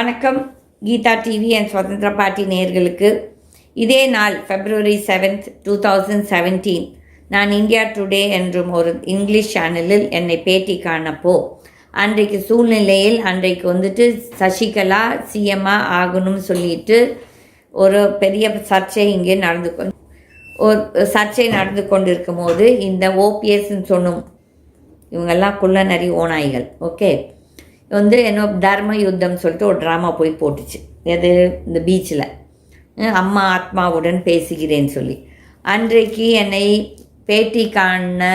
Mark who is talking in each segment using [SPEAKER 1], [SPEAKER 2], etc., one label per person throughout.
[SPEAKER 1] வணக்கம் Geetha TV and Swatantra party நேயர்களுக்கு. இதே நாள் February 7th 2017 நான் இந்தியா டுடே என்றும் ஒரு இங்கிலீஷ் சேனலில் என்னை பேட்டி காணப்போ அன்றைக்கு சூழ்நிலையில் அன்றைக்கு சசிகலா சிஎம்மா ஆகணும்னு சொல்லிட்டு ஒரு பெரிய சர்ச்சை இங்கே நடந்து கொண்டிருக்கும் போது இந்த ஓபிஎஸ்ன்னு சொன்னும் இவங்கெல்லாம் குள்ளநரி ஓநாய்கள் ஓகே என்ன தர்ம யுத்தம் சொல்லிட்டு ஒரு ட்ராமா போய் போட்டுச்சு. எது இந்த பீச்சில் அம்மா ஆத்மாவுடன் பேசுகிறேன்னு சொல்லி அன்றைக்கு என்னை பேட்டி காண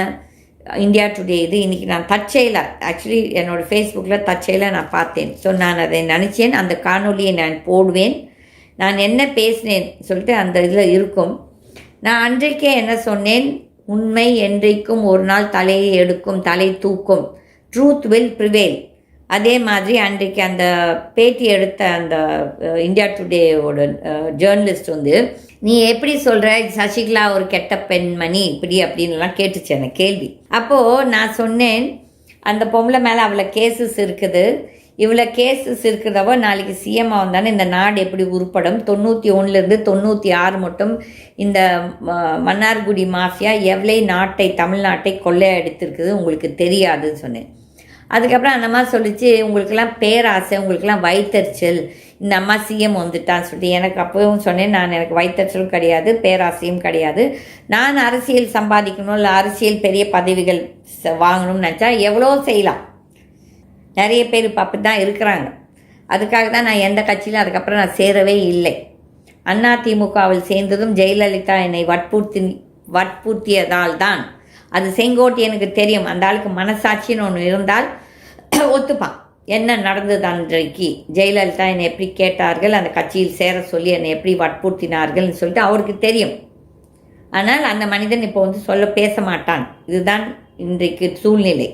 [SPEAKER 1] இந்தியா டுடே இது இன்றைக்கி நான் தற்செயலாக ஆக்சுவலி என்னோடய ஃபேஸ்புக்கில் தற்செயலாக நான் பார்த்தேன். ஸோ நான் அதை நினச்சேன், அந்த காணொலியை நான் போடுவேன், நான் என்ன பேசினேன் சொல்லிட்டு அந்த இதில் இருக்கும். நான் அன்றைக்கே என்ன சொன்னேன், உண்மை என்றைக்கும் ஒரு நாள் தலையை எடுக்கும், தலை தூக்கும், ட்ரூத் வில் ப்ரிவேல். அதே மாதிரி அன்றைக்கு அந்த பேட்டி எடுத்த அந்த இந்தியா டுடேவோட ஜேர்னலிஸ்ட் நீ எப்படி சொல்கிற சசிகலா ஒரு கெட்ட பெண்மணி இப்படி அப்படின்லாம் கேட்டுச்சு எனக்கு கேள்வி. அப்போது நான் சொன்னேன், அந்த பொம்பளை மேலே அவ்வளோ கேசஸ் இருக்குது, இவ்வளோ கேசஸ் இருக்கிறதவோ நாளைக்கு சிஎம் வந்தானே இந்த நாடு எப்படி உருப்படும். 91லேருந்து 96 மட்டும் இந்த மன்னார்குடி மாஃபியா எவ்வளோ தமிழ்நாட்டை கொள்ளையடித்திருக்குது உங்களுக்கு தெரியாதுன்னு சொன்னேன். அதுக்கப்புறம் அந்த அம்மா சொல்லிச்சு, உங்களுக்கெல்லாம் பேராசை, உங்களுக்கெல்லாம் வயிற்றுச்சல், இந்த அம்மா சிஎம் வந்துட்டான்னு சொல்லிட்டு. எனக்கு அப்பவும் சொன்னேன், எனக்கு வயிற்றுச்சலும் கிடையாது, பேராசையும் கிடையாது. நான் அரசியல் சம்பாதிக்கணும் இல்லை அரசியல் பெரிய பதவிகள் வாங்கணும்னு நினச்சா எவ்வளோ செய்யலாம். நிறைய பேர் இப்போ அப்படி தான் இருக்கிறாங்க. அதுக்காக தான் நான் எந்த கட்சியிலும் அதுக்கப்புறம் நான் சேரவே இல்லை. அதிமுகவில் சேர்ந்ததும் ஜெயலலிதா என்னை வற்புறுத்தியதால் தான். அது செங்கோட்டையனுக்கு தெரியும், அந்த ஆளுக்கு மனசாட்சின்னு ஒன்று இருந்தால் ஒத்துப்பான். என்ன நடந்தது அன்றைக்கு, ஜெயலலிதா என்னை எப்படி கேட்டார்கள், அந்த கட்சியில் சேர சொல்லி என்னை எப்படி வற்புறுத்தினார்கள்னு சொல்லிட்டு அவருக்கு தெரியும். ஆனால் அந்த மனிதன் இப்போ சொல்ல பேச மாட்டான். இதுதான் இன்றைக்கு சூழ்நிலை.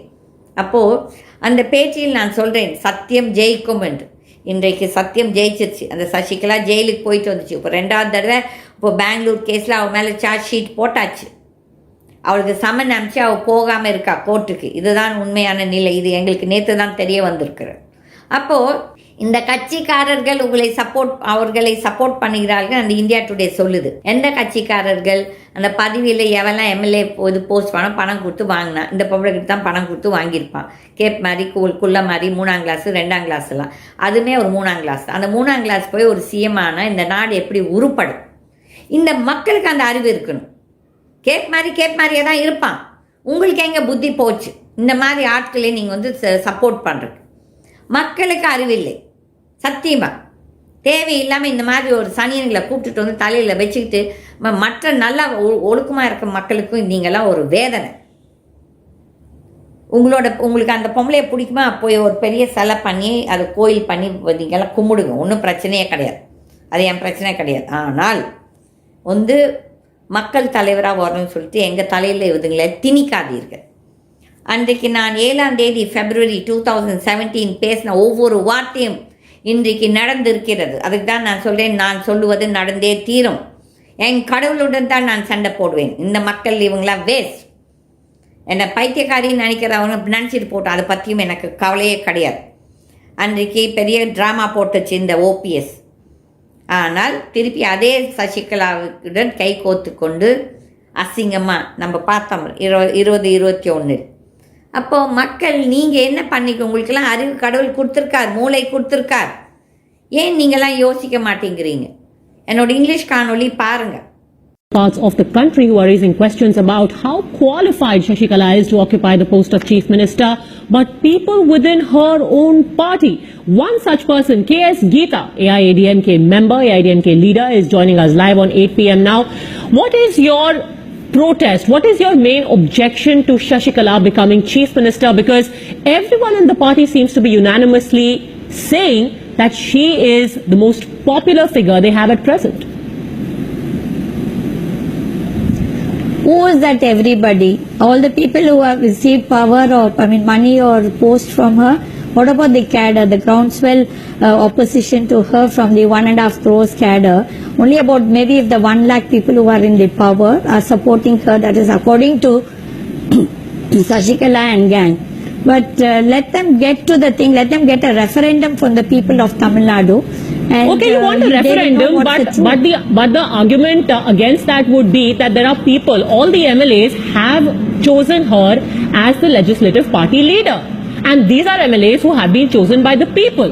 [SPEAKER 1] அப்போது அந்த பேச்சில் நான் சொல்கிறேன், சத்தியம் ஜெயிக்கும் என்று. இன்றைக்கு சத்தியம் ஜெயிச்சிருச்சு. அந்த சசிகலா ஜெயிலுக்கு போயிட்டு வந்துச்சு. இப்போ 2வது தடவை இப்போ பெங்களூர் கேஸில் அவள் மேலே சார்ஜ் ஷீட் போட்டாச்சு. அவளுக்கு சம்மன் அனுப்பிச்சு அவள் போகாமல் இருக்கா கோர்ட்டுக்கு. இதுதான் உண்மையான நிலை. இது எங்களுக்கு நேற்று தான் தெரிய வந்திருக்கிறது. அப்போது இந்த கட்சிக்காரர்கள் அவர்களை சப்போர்ட் பண்ணுகிறார்கள் அந்த இந்தியா டுடே சொல்லுது. எந்த கட்சிக்காரர்கள் அந்த பதவியில் எவெல்லாம் எம்எல்ஏ போஸ்ட் பணம் கொடுத்து வாங்கினா, இந்த பொம்பளைக்கிட்ட தான் பணம் கொடுத்து வாங்கியிருப்பான். கேப் மாதிரி குள்ள மாதிரி 3ஆம் கிளாஸு 2ஆம் கிளாஸ்லாம், அதுவுமே ஒரு 3ஆம் கிளாஸ். அந்த 3ஆம் கிளாஸ் போய் ஒரு சிஎம் ஆனால் இந்த நாடு எப்படி உருப்படும்? இந்த மக்களுக்கு அந்த அறிவு இருக்கணும். கேப் மாதிரியே தான் இருப்பான். உங்களுக்கு எங்கே புத்தி போச்சு? இந்த மாதிரி ஆட்களை நீங்கள் சப்போர்ட் பண்ணுறது. மக்களுக்கு அறிவில்லை சத்தியமாக. தேவையில்லாமல் இந்த மாதிரி ஒரு சனியன்களை கூப்பிட்டுட்டு தலையில் வச்சுக்கிட்டு மற்ற நல்லா ஒழுக்கமாக இருக்க மக்களுக்கும் நீங்கள்லாம் ஒரு வேதனை. உங்களுக்கு அந்த பொம்பளையை பிடிக்குமா, போய் ஒரு பெரிய சிலை பண்ணி அதை கோயில் பண்ணி நீங்கள்லாம் கும்பிடுங்க, ஒன்றும் பிரச்சனையே கிடையாது. அது என் பிரச்சனை கிடையாது. ஆனால் மக்கள் தலைவராக வரணும்னு சொல்லிட்டு எங்கள் தலையில் இதுங்களை திணிக்காதீர்கள். அன்றைக்கு நான் 7ஆம் தேதி February 2017 பேசின ஒவ்வொரு வார்த்தையும் இன்றைக்கு நடந்திருக்கிறது. அதுக்கு தான் நான் சொல்கிறேன், நான் சொல்லுவது நடந்தே தீரும். என் கடவுளுடன் தான் நான் சண்டை போடுவேன். இந்த மக்கள் இவங்களாம் வேஸ்ட். என்னை பைத்தியக்காரின்னு நினைக்கிறவங்க நினச்சிட்டு போட்டோம், அதை பற்றியும் எனக்கு கவலையே கிடையாது. அன்றைக்கு பெரிய ட்ராமா போட்டுச்சு இந்த ஓபிஎஸ். ஆனால் திருப்பி அதே சசிகலாவுடன் கை கோத்து கொண்டு அசிங்கமாக நம்ம பார்த்தோம் 2021. அப்போது மக்கள் நீங்கள் என்ன பண்ணிக்க, உங்களுக்கெல்லாம் அறிவு கடவுள் கொடுத்துருக்கார், மூளை கொடுத்துருக்கார், ஏன் நீங்கள்லாம் யோசிக்க மாட்டேங்கிறீங்க? என்னோட இங்கிலீஷ் காணொலி பாருங்கள்.
[SPEAKER 2] Parts of the country who are raising questions about how qualified Shashikala is to occupy the post of Chief Minister, but people within her own party. One such person, GITA, AIADMK member, AIADMK leader, is joining us live on 8 p.m. now. What is your protest? What is your main objection to Shashikala becoming Chief Minister? Because everyone in the party seems to be unanimously saying that she is the most popular figure they have at present.
[SPEAKER 3] Who is that everybody? All the people who have received power or money or post from her. What about the cadre, the groundswell opposition to her from the 1.5 crores cadre? Only about maybe if the 1 lakh people who are in the power are supporting her. That is according to Sashikala and gang. But let them get to the thing, let them get a referendum from the people of Tamil Nadu. And,
[SPEAKER 2] Okay, you want a
[SPEAKER 3] they will know
[SPEAKER 2] referendum,
[SPEAKER 3] what's the
[SPEAKER 2] but the argument against that would be that there are people, all the MLAs have chosen her as the legislative party leader. And these are MLAs who have been chosen by the people.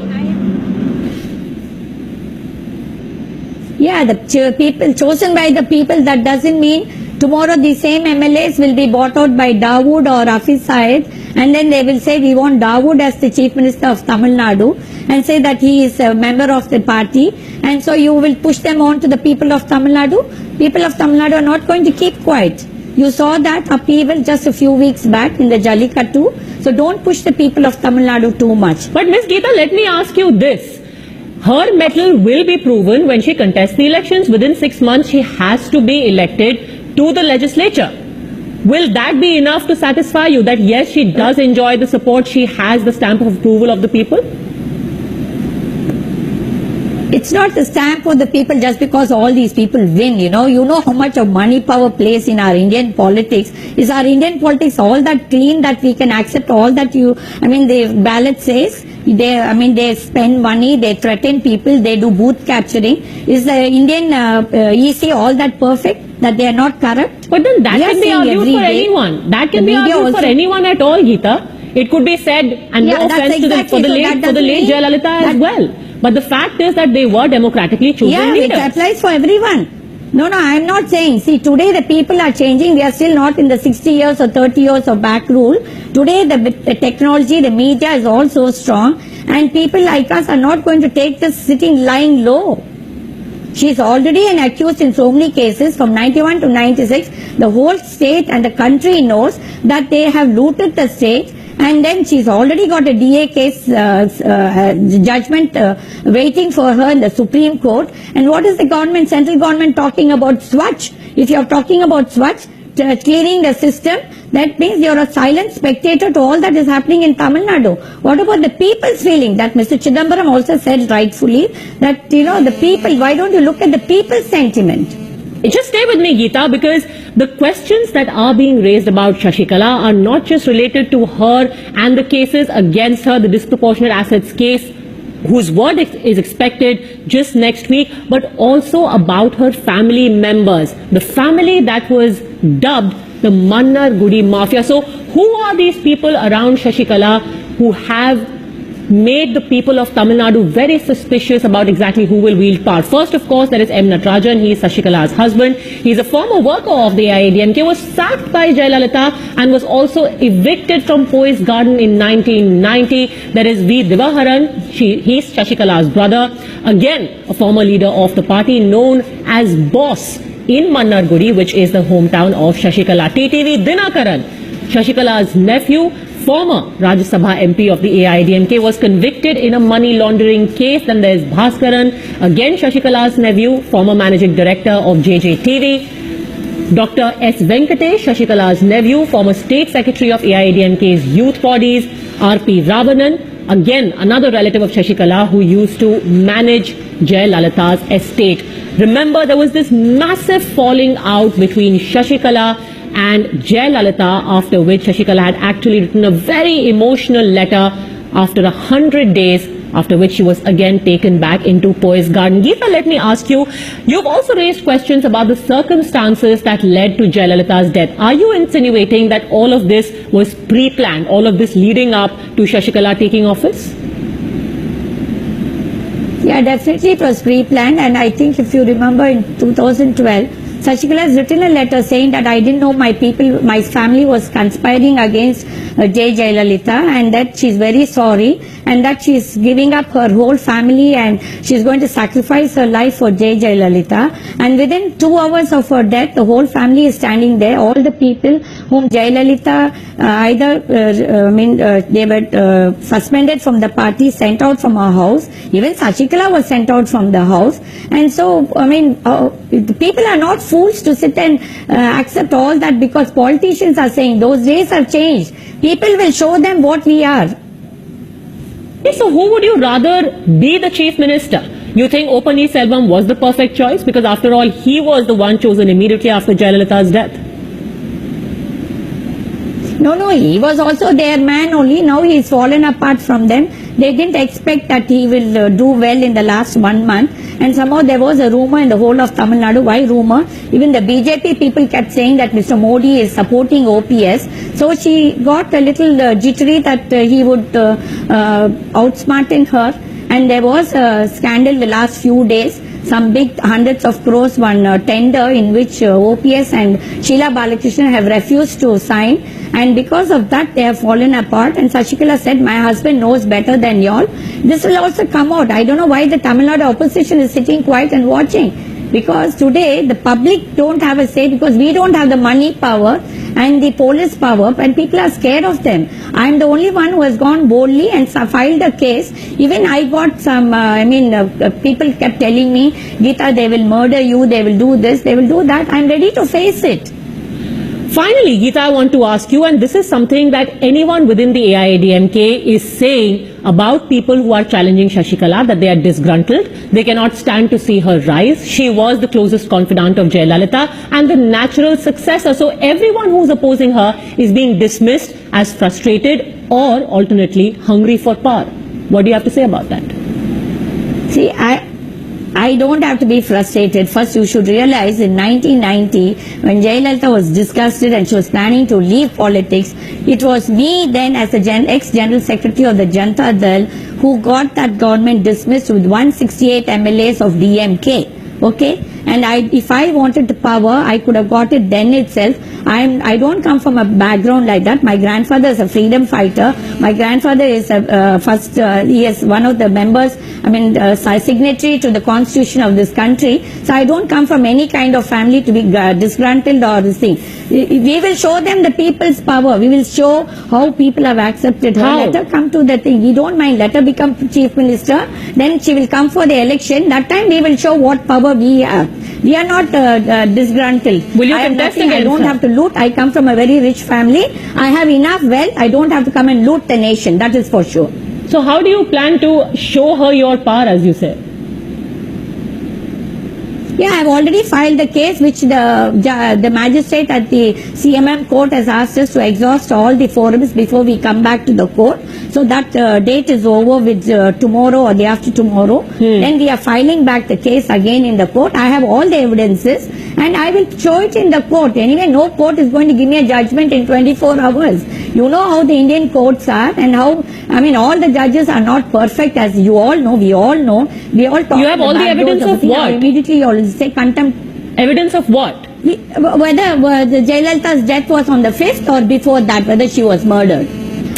[SPEAKER 3] Yeah, the people chosen by the people, that doesn't mean tomorrow the same MLAs will be bought out by Dawood or Hafiz Syed, and then they will say we want Dawood as the Chief Minister of Tamil Nadu and say that he is a member of the party, and so you will push them on to the people of Tamil Nadu. People of Tamil Nadu are not going to keep quiet. You saw that upheaval just a few weeks back in the Jallikattu, so don't push the people of Tamil Nadu too much.
[SPEAKER 2] But Ms. Geeta, let me ask you this. Her mettle will be proven when she contests the elections. Within 6 months, she has to be elected to the legislature. Will that be enough to satisfy you that yes, she does enjoy the support, she has the stamp of approval of the people?
[SPEAKER 3] It's not the stamp of the people just because all these people win, you know how much of money power plays in our Indian politics. Is our Indian politics all that clean that we can accept all that the ballot says? They spend money, they threaten people, they do booth capturing. Is the Indian EC all that perfect, that they are not corrupt?
[SPEAKER 2] But then that
[SPEAKER 3] We are
[SPEAKER 2] can be
[SPEAKER 3] seeing
[SPEAKER 2] argued
[SPEAKER 3] every
[SPEAKER 2] for
[SPEAKER 3] day.
[SPEAKER 2] anyone. That can
[SPEAKER 3] The
[SPEAKER 2] be
[SPEAKER 3] media
[SPEAKER 2] argued for
[SPEAKER 3] also-
[SPEAKER 2] anyone at all, Geeta. It could be said, and
[SPEAKER 3] Yeah,
[SPEAKER 2] no
[SPEAKER 3] that's
[SPEAKER 2] offense to
[SPEAKER 3] exactly,
[SPEAKER 2] for the
[SPEAKER 3] so
[SPEAKER 2] late,
[SPEAKER 3] that
[SPEAKER 2] for the
[SPEAKER 3] doesn't
[SPEAKER 2] late
[SPEAKER 3] mean
[SPEAKER 2] Jayalalitha as
[SPEAKER 3] that-
[SPEAKER 2] well. But the fact is that they were democratically chosen
[SPEAKER 3] Yeah,
[SPEAKER 2] leaders.
[SPEAKER 3] it applies for everyone. No, I'm not saying. See, today the people are changing. We are still not in the 60 years or 30 years of back rule. Today the technology, the media is all so strong, and people like us are not going to take this sitting lying low. She is already an accused in so many cases from 91 to 96. The whole state and the country knows that they have looted the state, and then she's already got a DA case judgment waiting for her in the Supreme Court. And what is the government, central government, talking about Swachh? If you're talking about Swachh, cleaning the system, that means you're a silent spectator to all that is happening in Tamil Nadu. What about the people's feeling? That Mr. Chidambaram also said rightfully that, the people, why don't you look at the people's sentiment?
[SPEAKER 2] Just stay with me, Geeta, because the questions that are being raised about Shashikala are not just related to her and the cases against her, the disproportionate assets case, whose verdict is expected just next week, but also about her family members, the family that was dubbed the Mannar Gudi Mafia. So who are these people around Shashikala who have made the people of Tamil Nadu very suspicious about exactly who will wield power? First, of course, there is M. Natarajan. He is Shashikala's husband. He is a former worker of the AIADMK, was sacked by Jayalalitha and was also evicted from Poise Garden in 1990. There is V. Divaharan. He is Shashikala's brother. Again, a former leader of the party known as Boss in Mannargudi, which is the hometown of Shashikala. TTV Dinakaran, Shashikala's nephew, former Rajya Sabha MP of the AIADMK, was convicted in a money laundering case. Then there's Bhaskaran, again Shashikala's nephew, former managing director of JJTV. Dr. S. Venkatesh, Shashikala's nephew, former state secretary of AIADMK's youth bodies. R.P. Ravanan, again another relative of Shashikala who used to manage Jayalalitha's estate. Remember, there was this massive falling out between Shashikala and Jayalalitha, after which Shashikala had actually written a very emotional letter after 100 days, after which she was again taken back into Poise Garden. Geeta, let me ask you, you've also raised questions about the circumstances that led to Jayalalitha's death. Are you insinuating that all of this was pre-planned, all of this leading up to Shashikala taking office?
[SPEAKER 3] Yeah, definitely it was pre-planned, and I think if you remember in 2012, Shashikala has written a letter saying that I didn't know my family was conspiring against Jayalalitha, and that she's very sorry, and that she's giving up her whole family and she's going to sacrifice her life for Jayalalitha. And within 2 hours of her death, the whole family is standing there. All the people whom Jayalalitha they were suspended from the party, sent out from her house. Even Shashikala was sent out from the house. And so, the people are not fools to sit and accept all that, because politicians are saying those days have changed. People will show them what we are.
[SPEAKER 2] So who would you rather be the chief minister? You think O. Selvam was the perfect choice? Because after all, he was the one chosen immediately after Jayalalitha's death.
[SPEAKER 3] No, he was also their man only. Now he is fallen apart from them. They didn't expect that he will do well in the last 1 month. And somehow there was a rumor in the whole of Tamil Nadu. Why rumor? Even the BJP people kept saying that Mr. Modi is supporting OPS. So she got a little jittery that he would outsmarting her. And there was a scandal the last few days. Some big hundreds of crores one tender in which OPS and Sheila Balakrishnan have refused to sign, and because of that they have fallen apart. And Shashikala said, my husband knows better than y'all. This will also come out. I don't know why the Tamil Nadu opposition is sitting quiet and watching, because today the public don't have a say, because we don't have the money power and the police power, and people are scared of them. I am the only one who has gone boldly and filed a case. Even I got some, people kept telling me, Gita, they will murder you, they will do this, they will do that. I am ready to face it.
[SPEAKER 2] Finally, Gita, I want to ask you, and this is something that anyone within the AIADMK is saying about people who are challenging Shashikala, that they are disgruntled. They cannot stand to see her rise. She was the closest confidant of Jayalalitha and the natural successor. So everyone who is opposing her is being dismissed as frustrated or alternately hungry for power. What do you have to say about that?
[SPEAKER 3] See, I don't have to be frustrated. First, you should realize in 1990, when Jayalalitha was disgusted and she was planning to leave politics, it was me then as the ex-General Secretary of the Janata Dal who got that government dismissed with 168 MLAs of DMK. Okay? And if I wanted the power, I could have got it then itself. I don't come from a background like that. My grandfather is a freedom fighter. My grandfather is he is one of the members, signatory to the constitution of this country. So I don't come from any kind of family to be disgruntled or this thing. We will show them the people's power. We will show how people have accepted her.
[SPEAKER 2] How?
[SPEAKER 3] Let her come to the thing. We don't mind. Let her become chief minister. Then she will come for the election. That time we will show what power we have. We are not disgruntled.
[SPEAKER 2] Will you
[SPEAKER 3] I have
[SPEAKER 2] contest
[SPEAKER 3] nothing. I
[SPEAKER 2] against
[SPEAKER 3] don't
[SPEAKER 2] her?
[SPEAKER 3] have to loot. I come from a very rich family. I have enough wealth. I don't have to come and loot the nation. That is for sure.
[SPEAKER 2] So how do you plan to show her your power, as you say?
[SPEAKER 3] Yeah, I have already filed the case which the magistrate at the CMM court has asked us to exhaust all the forums before we come back to the court. So that date is over with tomorrow or day after tomorrow. Then we are filing back the case again in the court. I have all the evidences and I will show it in the court. Anyway, no court is going to give me a judgment in 24 hours. You know how the Indian courts are and how, all the judges are not perfect, as you all know, we all know. We all talk.
[SPEAKER 2] You have all the evidence of what?
[SPEAKER 3] Immediately you all say contempt.
[SPEAKER 2] Evidence of what?
[SPEAKER 3] Whether the Jayalalitha's death was on the 5th or before that, whether she was murdered.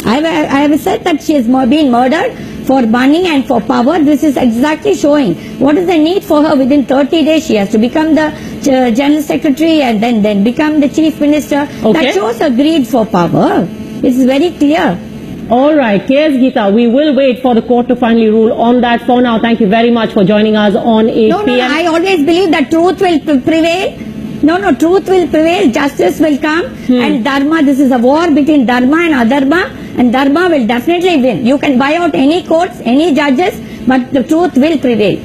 [SPEAKER 3] I have said that she has been murdered for money and for power. This is exactly showing what is the need for her. Within 30 days she has to become the General Secretary and then become the Chief Minister.
[SPEAKER 2] Okay.
[SPEAKER 3] That shows her greed for power. It's very clear.
[SPEAKER 2] All right, KS Gita, we will wait for the court to finally rule on that. For now, thank you very much for joining us on 8
[SPEAKER 3] No,
[SPEAKER 2] p.m.
[SPEAKER 3] I always believe that truth will prevail. No, truth will prevail, justice will come, and Dharma, this is a war between Dharma and Adharma, and Dharma will definitely win. You can buy out any courts, any judges, but the truth will prevail.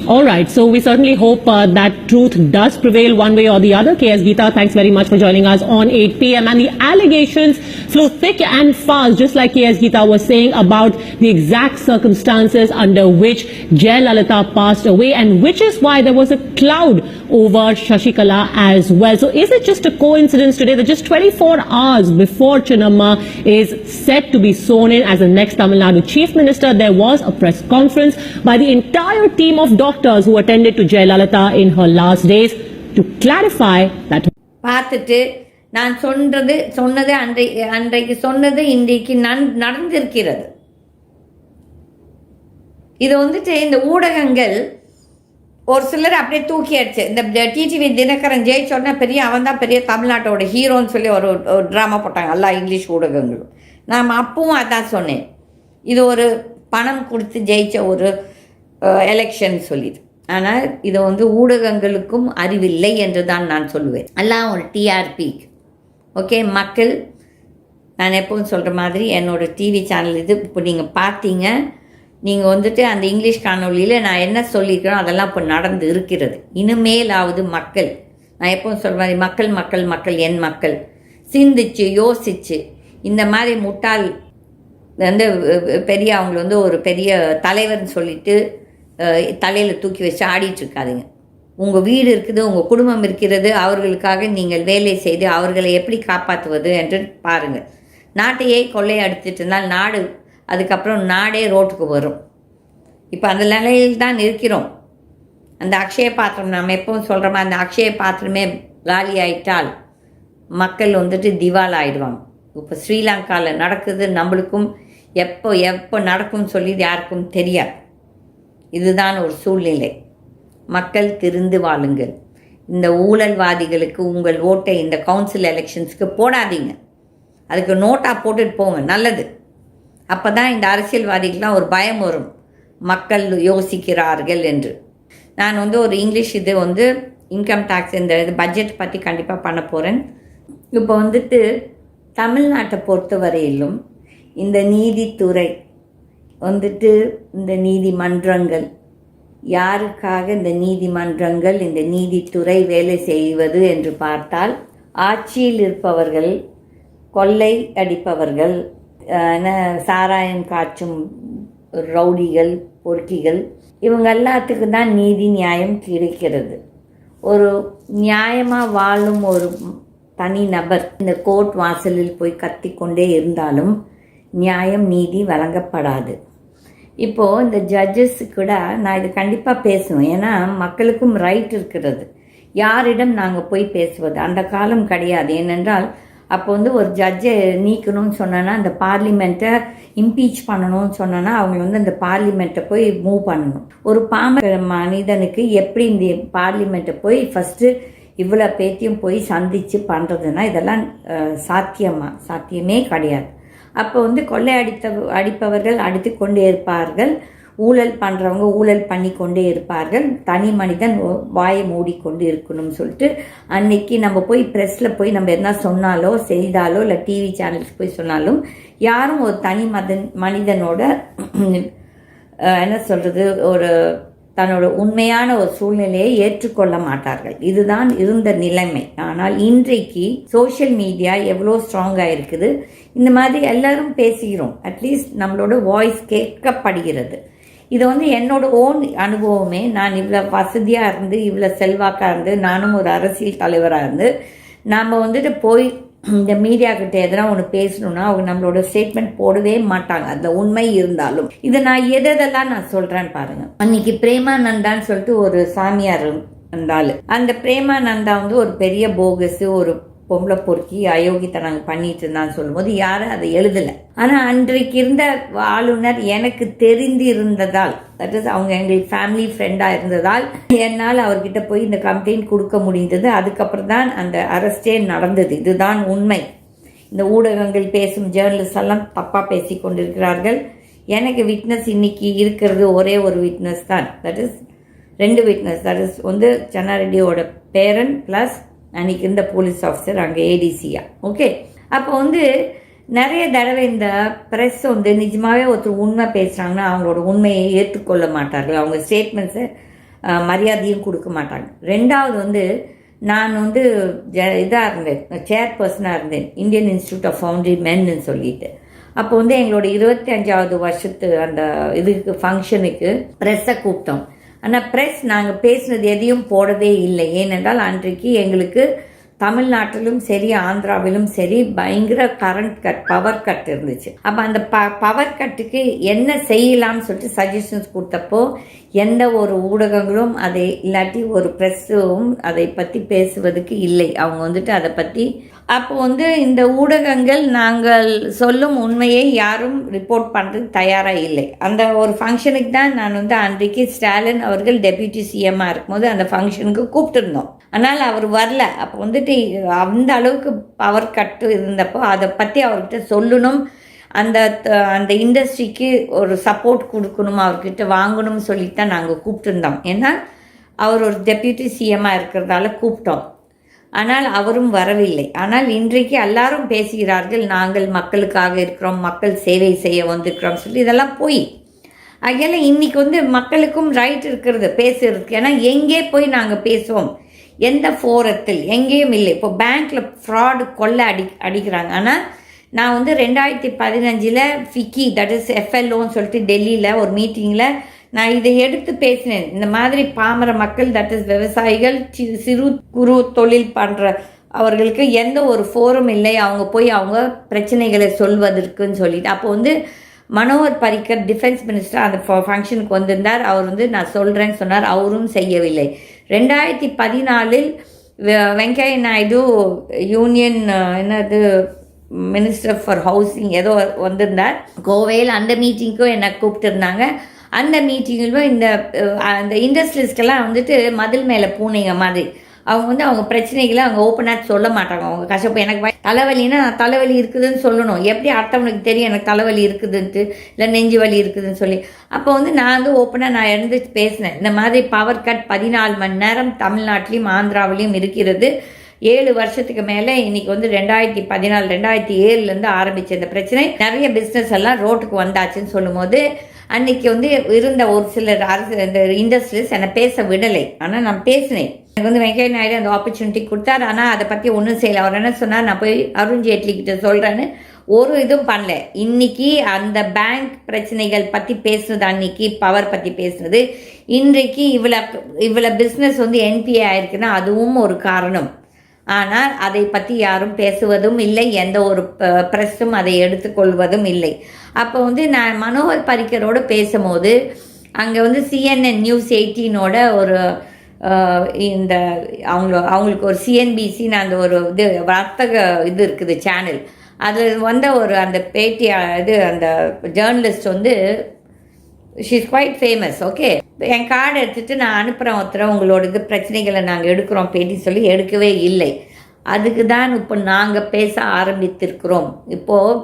[SPEAKER 2] All right, so we certainly hope that truth does prevail one way or the other. KS Gita, thanks very much for joining us on 8 p.m. And the allegations flew thick and fast, just like KS Gita was saying, about the exact circumstances under which Jayalalitha passed away, and which is why there was a cloud over Shashikala as well. So is it just a coincidence today that just 24 hours before Chinnamma is set to be sworn in as the next Tamil Nadu Chief Minister, there was a press conference by the entire team of doctors who attended to Jayalalitha in her last days to clarify that.
[SPEAKER 1] பார்த்துட்டு நான் சொன்னது அன்றைக்கு சொன்னது இன்றைக்கு நடந்திருக்கிறது. இது வந்துட்டு இந்த ஊடகங்கள் ஒரு சிலர் அப்படியே தூக்கி அடிச்சு, இந்த டிடிவி தினகரன் ஜெயிச்சோன்னா அவன் தான் பெரிய தமிழ்நாட்டோட ஹீரோன்னு சொல்லி ஒரு ட்ராமா போட்டாங்க எல்லா இங்கிலீஷ் ஊடகங்களும். நான் அப்பவும் அதான் சொன்னேன், இது ஒரு பணம் கொடுத்து ஜெயிச்ச ஒரு எலெக்ஷன் சொல்லிது. ஆனால் இது ஊடகங்களுக்கும் அறிவில்லை என்று தான் நான் சொல்லுவேன். எல்லாம் ஒரு டிஆர்பி. ஓகே, மக்கள், நான் எப்பவும் சொல்கிற மாதிரி என்னோடய டிவி சேனல் இது இப்போ நீங்கள் பார்த்தீங்க, நீங்கள் அந்த இங்கிலீஷ் காணொலியில் நான் என்ன சொல்லியிருக்கிறோம் அதெல்லாம் இப்போ நடந்து இருக்கிறது. இனிமேலாவது மக்கள், நான் எப்பவும் சொல்கிற மாதிரி மக்கள் மக்கள் மக்கள் என் மக்கள் சிந்திச்சு யோசிச்சு இந்த மாதிரி முட்டாள் வந்து பெரிய அவங்கள வந்து ஒரு பெரிய தலைவர்னு சொல்லிட்டு தலையில் தூக்கி வச்சு ஆடிட்டு இருக்காதுங்க. உங்கள் வீடு இருக்குது, உங்கள் குடும்பம் இருக்கிறது, அவர்களுக்காக நீங்கள் வேலை செய்து அவர்களை எப்படி காப்பாற்றுவது என்று பாருங்கள். நாட்டையே கொள்ளையடிச்சிட்டு இருந்தால் நாடு அதுக்கப்புறம் நாடே ரோட்டுக்கு வரும். இப்போ அந்த நிலையில் தான் இருக்கிறோம். அந்த அக்ஷய பாத்திரம் நாம் எப்பவும் சொல்கிறோமா, அந்த அக்ஷய பாத்திரமே காலி ஆயிட்டால் மக்கள் வந்துட்டு திவால் ஆகிடுவாங்க. இப்போ ஸ்ரீலங்காவில் நடக்குது, நம்மளுக்கும் எப்போ நடக்கும்னு சொல்லி யாருக்கும் தெரியாது. இதுதான் ஒரு சூழ்நிலை. மக்கள் திருந்து வாழுங்கள். இந்த ஊழல்வாதிகளுக்கு உங்கள் ஓட்டை இந்த கவுன்சில் எலெக்ஷன்ஸ்க்கு போடாதீங்க. அதுக்கு நோட்டாக போட்டுட்டு போங்க, நல்லது. அப்போ தான் இந்த அரசியல்வாதிகள்லாம் ஒரு பயம் வரும், மக்கள் யோசிக்கிறார்கள் என்று. நான் வந்து ஒரு இங்கிலீஷ் இது வந்து இன்கம் டேக்ஸ் இந்த இது பட்ஜெட் பற்றி கண்டிப்பாக பண்ண போகிறேன். இப்போ வந்துட்டு தமிழ்நாட்டை பொறுத்த வரையிலும் இந்த நீதித்துறை வந்துட்டு இந்த நீதிமன்றங்கள் யாருக்காக இந்த நீதிமன்றங்கள் இந்த நீதித்துறை வேலை செய்வது என்று பார்த்தால், ஆட்சியில் இருப்பவர்கள், கொள்ளை அடிப்பவர்கள், சாராயம் காய்ச்சும் ரவுடிகள், பொறுக்கிகள், இவங்க எல்லாத்துக்கும் தான் நீதி நியாயம் கிடைக்கிறது. ஒரு நியாயமாக வாழும் ஒரு தனி நபர் இந்த கோர்ட் வாசலில் போய் கத்திக்கொண்டே இருந்தாலும் நியாயம் நீதி வழங்கப்படாது. இப்போது இந்த ஜட்ஜஸ் கூட நான் இது கண்டிப்பாக பேசுவேன். ஏன்னா மக்களுக்கும் ரைட் இருக்கிறது. யாரிடம் நாங்கள் போய் பேசுவது அந்த காலம் கிடையாது. ஏனென்றால் அப்போ வந்து ஒரு ஜட்ஜை நீக்கணும்னு சொன்னோன்னா அந்த பார்லிமெண்ட்டை இம்பீச் பண்ணணும்னு சொன்னோன்னா அவங்க வந்து அந்த பார்லிமெண்ட்டை போய் மூவ் பண்ணணும். ஒரு பாமர மனிதனுக்கு எப்படி இந்த பார்லிமெண்ட்டை போய் ஃபஸ்ட்டு இவ்வளோ பேத்தியும் போய் சந்தித்து பண்ணுறதுன்னா இதெல்லாம் சாத்தியமே கிடையாது. அப்போ வந்து கொள்ளை அடிப்பவர்கள் அடித்து கொண்டே இருப்பார்கள், ஊழல் பண்ணுறவங்க ஊழல் பண்ணி கொண்டே இருப்பார்கள், தனி மனிதன் வாயை மூடிக்கொண்டு இருக்கணும்னு சொல்லிட்டு அன்னைக்கு நம்ம போய் ப்ரெஸ்ஸில் போய் நம்ம என்ன சொன்னாலோ செய்தாலோ இல்லை டிவி சேனல்ஸ் போய் சொன்னாலும் யாரும் ஒரு தனி மனிதனோட என்ன சொல்கிறது ஒரு தன்னோட உண்மையான ஒரு சூழ்நிலையை ஏற்றுக்கொள்ள மாட்டார்கள். இதுதான் இருந்த நிலைமை. ஆனால் இன்றைக்கு சோஷியல் மீடியா எவ்வளோ ஸ்ட்ராங்காக இருக்குது. இந்த மாதிரி எல்லாரும் பேசுகிறோம். அட்லீஸ்ட் நம்மளோட வாய்ஸ் கேட்கப்படுகிறது. இது வந்து என்னோட ஓன் அனுபவமே. நான் இவ்வளோ வசதியாக இருந்து இவ்வளோ செல்வாக்காக இருந்து நானும் ஒரு அரசியல் தலைவராக இருந்து நாம் வந்துட்டு போய் இந்த மீடியா கிட்ட எதனா ஒன்று பேசணும்னா அவங்க நம்மளோட ஸ்டேட்மெண்ட் போடவே மாட்டாங்க, அந்த உண்மை இருந்தாலும். இதை நான் எதெல்லாம் நான் சொல்கிறேன்னு பாருங்க. அன்னைக்கு பிரேமானந்தான்னு சொல்லிட்டு ஒரு சாமியார் இருந்தாலும் அந்த பிரேமானந்தா வந்து ஒரு பெரிய போகஸ், ஒரு பொம்பளை பொறுக்கி அயோக்கியத்தனம் பண்ணிட்டு இருந்தான்னு சொல்லும்போது யாரும் அதை எழுதலை. ஆனால் அன்றைக்கு இருந்த ஆளுநர் எனக்கு தெரிந்து இருந்ததால், தட் இஸ் அவங்க எங்களுக்கு ஃபேமிலி ஃப்ரெண்டாக இருந்ததால் என்னால் அவர்கிட்ட போய் இந்த கம்ப்ளைண்ட் கொடுக்க முடிந்தது. அதுக்கப்புறம் தான் அந்த அரெஸ்டே நடந்தது. இதுதான் உண்மை. இந்த ஊடகங்கள் பேசும் ஜேர்னலிஸ்ட் எல்லாம் தப்பாக பேசி கொண்டிருக்கிறார்கள். எனக்கு விட்னஸ் இன்னைக்கு இருக்கிறது ஒரே ஒரு விட்னஸ் தான், that is 2 witness. That is வந்து சென்னாரெட்டியோட பேரன் ப்ளஸ் அன்றைக்கி இருந்த போலீஸ் ஆஃபீஸர் அங்கே ஏடிசியா. ஓகே, அப்போ வந்து நிறைய தடவை இந்த ப்ரெஸ் வந்து நிஜமாகவே ஒருத்தர் உண்மை பேசுகிறாங்கன்னா அவங்களோட உண்மையை ஏற்றுக்கொள்ள மாட்டார்கள். அவங்க ஸ்டேட்மெண்ட்ஸை மரியாதையும் கொடுக்க மாட்டாங்க. ரெண்டாவது வந்து நான் வந்து இதாக இருந்தேன், சேர்பர்சனாக இருந்தேன் இந்தியன் இன்ஸ்டியூட் ஆஃப் ஃபவுண்டரி மென்னு சொல்லிட்டு. அப்போ வந்து எங்களோட 25வது வருஷத்து அந்த இதுக்கு ஃபங்க்ஷனுக்கு ப்ரெஸ்ஸை கூப்பிட்டோம். ஆனால் ப்ரெஸ் நாங்கள் பேசினது எதையும் போடவே இல்லை. ஏனென்றால் அன்றைக்கு எங்களுக்கு தமிழ்நாட்டிலும் சரி ஆந்திராவிலும் சரி பயங்கர கரண்ட் கட், பவர் கட் இருந்துச்சு. அப்போ அந்த பவர் கட்டுக்கு என்ன செய்யலாம்னு சொல்லிட்டு சஜஷன்ஸ் கொடுத்தப்போ எந்த ஒரு ஊடகங்களும் அதை இல்லாட்டி ஒரு ப்ரெஸ்ஸும் அதை பற்றி பேசுவதுக்கு இல்லை. அவங்க வந்துட்டு அதை பற்றி அப்போ வந்து இந்த ஊடகங்கள் நாங்கள் சொல்லும் உண்மையை யாரும் ரிப்போர்ட் பண்ணுறதுக்கு தயாராக இல்லை. அந்த ஒரு ஃபங்க்ஷனுக்கு தான் நான் வந்து அன்றைக்கு ஸ்டாலின் அவர்கள் டெப்யூட்டி சிஎம்மாக இருக்கும்போது அந்த ஃபங்க்ஷனுக்கு கூப்பிட்டுருந்தோம். ஆனால் அவர் வரல. அப்போ வந்துட்டு அந்த அளவுக்கு பவர் கட்டு இருந்தப்போ அதை பற்றி அவர்கிட்ட சொல்லணும், அந்த இண்டஸ்ட்ரிக்கு ஒரு சப்போர்ட் கொடுக்கணும், அவர்கிட்ட வாங்கணும்னு சொல்லிட்டு தான் நாங்கள் கூப்பிட்டுருந்தோம். ஏன்னா அவர் ஒரு டெப்யூட்டி சிஎம்மாக இருக்கிறதால கூப்பிட்டோம். ஆனால் அவரும் வரவில்லை. ஆனால் இன்றைக்கு எல்லாரும் பேசுகிறார்கள், நாங்கள் மக்களுக்காக இருக்கிறோம், மக்கள் சேவை செய்ய வந்திருக்கிறோம் சொல்லி. இதெல்லாம் போய் அதனால் இன்றைக்கி வந்து மக்களுக்கும் ரைட் இருக்கிறது பேசுறதுக்கு. ஏன்னா எங்கே போய் நாங்கள் பேசுவோம், எந்த ஃபோரத்தில் எங்கேயும் இல்லை. இப்போ பேங்க்கில் ஃப்ராடு கொள்ளை அடிக்கிறாங்க. ஆனால் நான் வந்து 2015 ஃபிக்கி தட் இஸ் FLOன்னு சொல்லிட்டு டெல்லியில் ஒரு மீட்டிங்கில் நான் இதை எடுத்து பேசினேன். இந்த மாதிரி பாமர மக்கள் தட் இஸ் விவசாயிகள் சிறு குறு தொழில் பண்ணுற அவர்களுக்கு எந்த ஒரு ஃபோரம் இல்லை, அவங்க போய் அவங்க பிரச்சனைகளை சொல்வதற்குன்னு சொல்லிட்டு. அப்போ வந்து மனோகர் பரிக்கர் டிஃபென்ஸ் மினிஸ்டர் அந்த ஃபங்க்ஷனுக்கு வந்திருந்தார். அவர் வந்து நான் சொல்கிறேன்னு சொன்னார், அவரும் செய்யவில்லை. 2014 வெங்கையா நாயுடு யூனியன் என்னது மினிஸ்டர் ஃபார் ஹவுசிங் ஏதோ வந்திருந்தார் கோவையில். அந்த மீட்டிங்க்கும் என்னை கூப்பிட்டுருந்தாங்க. அந்த மீட்டிங்கிலும் அந்த இண்டஸ்ட்ரியலிஸ்ட்கெல்லாம் வந்துட்டு மதில் மேலே பூனைங்க மாதிரி அவங்க வந்து அவங்க பிரச்சனைகளை அவங்க ஓப்பனாக சொல்ல மாட்டாங்க. அவங்க கஷ்டப்போ எனக்கு தலைவலின்னா தலைவலி இருக்குதுன்னு சொல்லணும். எப்படி அடுத்தவனுக்கு தெரியும் எனக்கு தலைவலி இருக்குதுன்ட்டு, இல்லை நெஞ்சு வலி இருக்குதுன்னு சொல்லி. அப்போ வந்து நான் வந்து ஓப்பனாக நான் இருந்து பேசினேன். இந்த மாதிரி பவர் கட் 14 மணி நேரம் தமிழ்நாட்டிலையும் ஆந்திராவிலையும் இருக்கிறது. 7 வருஷத்துக்கு மேலே இன்னைக்கு வந்து 2014 2007 ஆரம்பித்த இந்த பிரச்சனை நிறைய பிஸ்னஸ் எல்லாம் ரோட்டுக்கு வந்தாச்சுன்னு சொல்லும் போது அன்னைக்கு வந்து இருந்த ஒரு சிலர் இந்த இண்டஸ்ட்ரீஸ் என்னை பேச விடலை. ஆனால் நான் பேசினேன். எனக்கு வந்து வெங்கையா நாயுடு அந்த ஆப்பர்ச்சுனிட்டி கொடுத்தாரு. ஆனால் அதை பற்றி ஒன்றும் செய்யலை. அவர் என்ன சொன்னார், நான் போய் அருண் ஜேட்லி கிட்ட சொல்கிறேன்னு ஒரு இதுவும் பண்ணல. இன்னைக்கு அந்த பேங்க் பிரச்சனைகள் பற்றி பேசுனது, அன்னைக்கு பவர் பற்றி பேசுனது, இன்றைக்கு இவ்வளோ பிஸ்னஸ் வந்து NPA ஆயிருக்குன்னா அதுவும் ஒரு காரணம். ஆனால் அதை பற்றி யாரும் பேசுவதும் இல்லை, எந்த ஒரு ப்ரெஸ்ஸும் அதை எடுத்துக்கொள்வதும் இல்லை. அப்போ வந்து நான் மனோகர் பரிக்கரோடு பேசும்போது அங்கே வந்து CNN News 18ஓட ஒரு இந்த அவங்களுக்கு ஒரு CNBCன்னு அந்த ஒரு இது வர்த்தக இது இருக்குது சேனல். அதில் வந்த ஒரு அந்த பேட்டி அந்த ஜேர்னலிஸ்ட் வந்து she is quite famous. Okay, என் கார்டு எடுத்துகிட்டு நான் அனுப்புகிறேன் ஒருத்தர, உங்களோட இது பிரச்சனைகளை நாங்கள் எடுக்கிறோம் பேட்டி சொல்லி எடுக்கவே இல்லை. அதுக்கு தான் இப்போ நாங்கள் பேச ஆரம்பித்திருக்கிறோம். இப்போது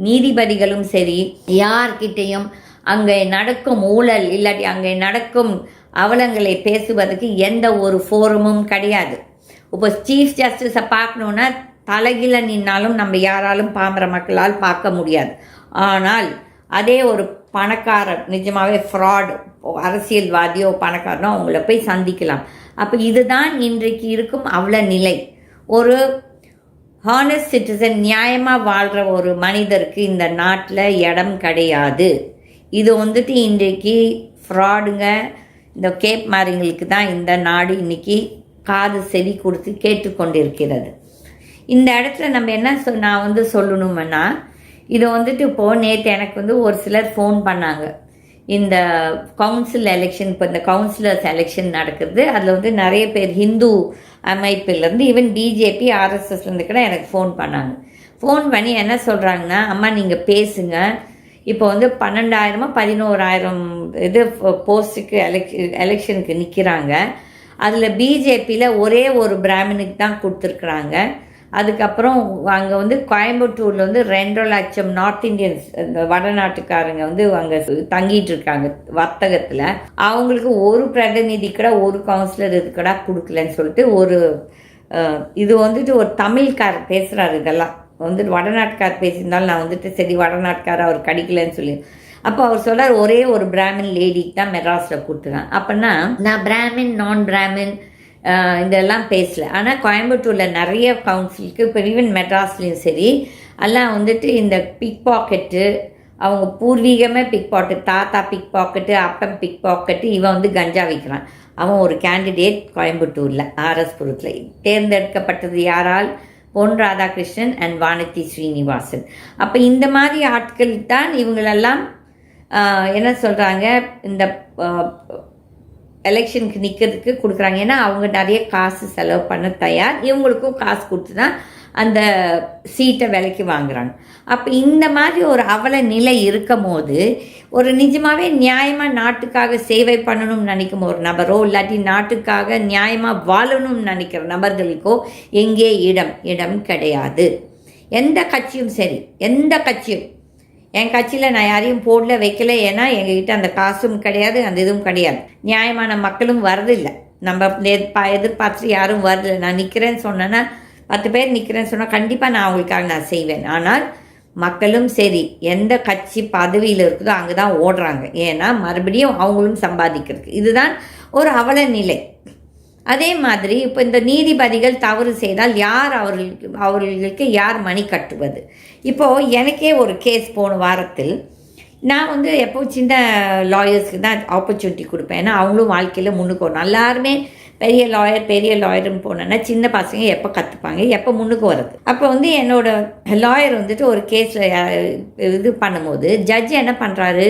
[SPEAKER 1] நீதிபதிகளும் சரி யார்கிட்டையும் அங்கே நடக்கும் ஊழல் இல்லாட்டி அங்கே நடக்கும் அவலங்களை பேசுவதற்கு எந்த ஒரு ஃபோரமும் கிடையாது. இப்போ சீஃப் ஜஸ்டிஸை பார்க்கணுன்னா தலைகீழ நின்னாலும் நம்ம யாராலும் பாமர மக்களால் பார்க்க முடியாது. ஆனால் அதே ஒரு பணக்காரர் நிஜமாகவே ஃப்ராட் அரசியல்வாதியோ பணக்காரனோ அவங்கள போய் சந்திக்கலாம். அப்போ இதுதான் இன்றைக்கு இருக்கும் அவல நிலை. ஒரு ஹானஸ்ட் சிட்டிசன் நியாயமாக வாழ்கிற ஒரு மனிதருக்கு இந்த நாட்டில் இடம் கிடையாது. இது வந்துட்டு இன்றைக்கு ஃப்ராடுங்க இந்த கேப் மாரிங்களுக்கு தான் இந்த நாடு இன்றைக்கி காது செவி கொடுத்து கேட்டுக்கொண்டிருக்கிறது. இந்த இடத்துல நம்ம என்ன நான் வந்து சொல்லணும்னா, இதை வந்துட்டு இப்போது நேற்று எனக்கு வந்து ஒரு சிலர் ஃபோன் பண்ணாங்க. இந்த கவுன்சில் எலெக்ஷன், இப்போ இந்த கவுன்சிலர்ஸ் எலெக்ஷன் நடக்குது, அதில் வந்து நிறைய பேர் ஹிந்து அமைப்பிலேருந்து ஈவன் BJP RSSலேருந்து கூட எனக்கு ஃபோன் பண்ணாங்க. ஃபோன் பண்ணி என்ன சொல்கிறாங்கன்னா, அம்மா நீங்கள் பேசுங்க, இப்போ வந்து 12,000 11,000 இது போஸ்ட்டுக்கு எலெக்ஷனுக்கு நிற்கிறாங்க. அதில் BJPயில் ஒரே ஒரு பிராமினுக்கு தான் கொடுத்துருக்குறாங்க. அதுக்கப்புறம் அங்கே வந்து கோயம்புத்தூரில் வந்து 2 லட்சம் நார்த் இந்தியன்ஸ் வடநாட்டுக்காரங்க வந்து அங்கே தங்கிட்டு இருக்காங்க வர்த்தகத்தில். அவங்களுக்கு ஒரு பிரதிநிதி கூட ஒரு கவுன்சிலர் இது கூட கொடுக்கலன்னு சொல்லிட்டு ஒரு இது வந்துட்டு ஒரு தமிழ்கார் பேசுகிறாரு. இதெல்லாம் வந்துட்டு வடநாட்டுக்கார் பேசியிருந்தாலும் நான் வந்துட்டு சரி வடநாட்டுக்கார் அவர் கிடைக்கலன்னு சொல்லி, அப்போ அவர் சொல்கிறார் ஒரே ஒரு பிராமின் லேடிக்கு தான் மெட்ராஸில் கொடுத்துருவேன். அப்படின்னா நான் பிராமின் நான் பிராமின் இதெல்லாம் பேசலை. ஆனால் கோயம்புத்தூரில் நிறைய கவுன்சிலுக்கு இப்போ ஈவன் மெட்ராஸ்லேயும் சரி எல்லாம் வந்துட்டு இந்த பிக் பாக்கெட்டு, அவங்க பூர்வீகமே பிக் பாக்கெட், தாத்தா பிக் பாக்கெட்டு, அப்பன் பிக் பாக்கெட்டு, இவன் வந்து கஞ்சா விற்கிறான். அவன் ஒரு கேண்டிடேட் கோயம்புத்தூரில் RS-புரத்தில் தேர்ந்தெடுக்கப்பட்டது யாரால்? பொன் ராதாகிருஷ்ணன் அண்ட் வானதி ஸ்ரீனிவாசன். அப்போ இந்த மாதிரி ஆட்கள் தான் இவங்களெல்லாம் என்ன சொல்கிறாங்க, இந்த எலெக்ஷனுக்கு நிற்கிறதுக்கு கொடுக்குறாங்க. ஏன்னா அவங்க நிறைய காசு செலவு பண்ண தயார், இவங்களுக்கும் காசு கொடுத்து தான் அந்த சீட்டை விலைக்கு வாங்குறாங்க. அப்போ இந்த மாதிரி ஒரு அவல நிலை இருக்கும் போது ஒரு நிஜமாகவே நியாயமாக நாட்டுக்காக சேவை பண்ணணும்னு நினைக்கும் ஒரு நபரோ இல்லாட்டி நாட்டுக்காக நியாயமாக வாழணும்னு நினைக்கிற நபர்களுக்கோ எங்கே இடம் கிடையாது. எந்த கட்சியும் சரி, எந்த கட்சியும், என் கட்சியில் நான் யாரையும் போடல வைக்கல, ஏன்னா எங்ககிட்ட அந்த காசும் கிடையாது, அந்த இதுவும் கிடையாது. நியாயமான மக்களும் வரதில்லை, நம்ம எதிர்பார்த்து யாரும் வரதில்லை. நான் நிற்கிறேன்னு சொன்னேன்னா 10 பேர் நிற்கிறேன்னு சொன்னால் கண்டிப்பாக நான் அவங்களுக்காக நான் செய்வேன். ஆனால் மக்களும் சரி எந்த கட்சி பதவியில் இருக்குதோ அங்கே தான் ஓடுறாங்க. ஏன்னா மறுபடியும் அவங்களும் சம்பாதிக்கிறதுக்கு. இதுதான் ஒரு அவல நிலை. அதே மாதிரி இப்போ இந்த நீதிபதிகள் தவறு செய்தால் யார் அவர்களுக்கு யார் மணி கட்டுவது? இப்போது எனக்கே ஒரு கேஸ் போன வாரத்தில் நான் வந்து எப்போ சின்ன லாயர்ஸ்க்கு தான் ஆப்பர்ச்சுனிட்டி கொடுப்பேன். ஏன்னா அவங்களும் வாழ்க்கையில் முன்னுக்கு வரணும். எல்லாருமே பெரிய லாயர்னு போனோன்னா சின்ன பசங்க எப்போ கற்றுப்பாங்க, எப்போ முன்னுக்கு வர்றது? அப்போ வந்து என்னோடய லாயர் வந்துட்டு ஒரு கேஸில் இது பண்ணும்போது ஜட்ஜ் என்ன பண்ணுறாரு,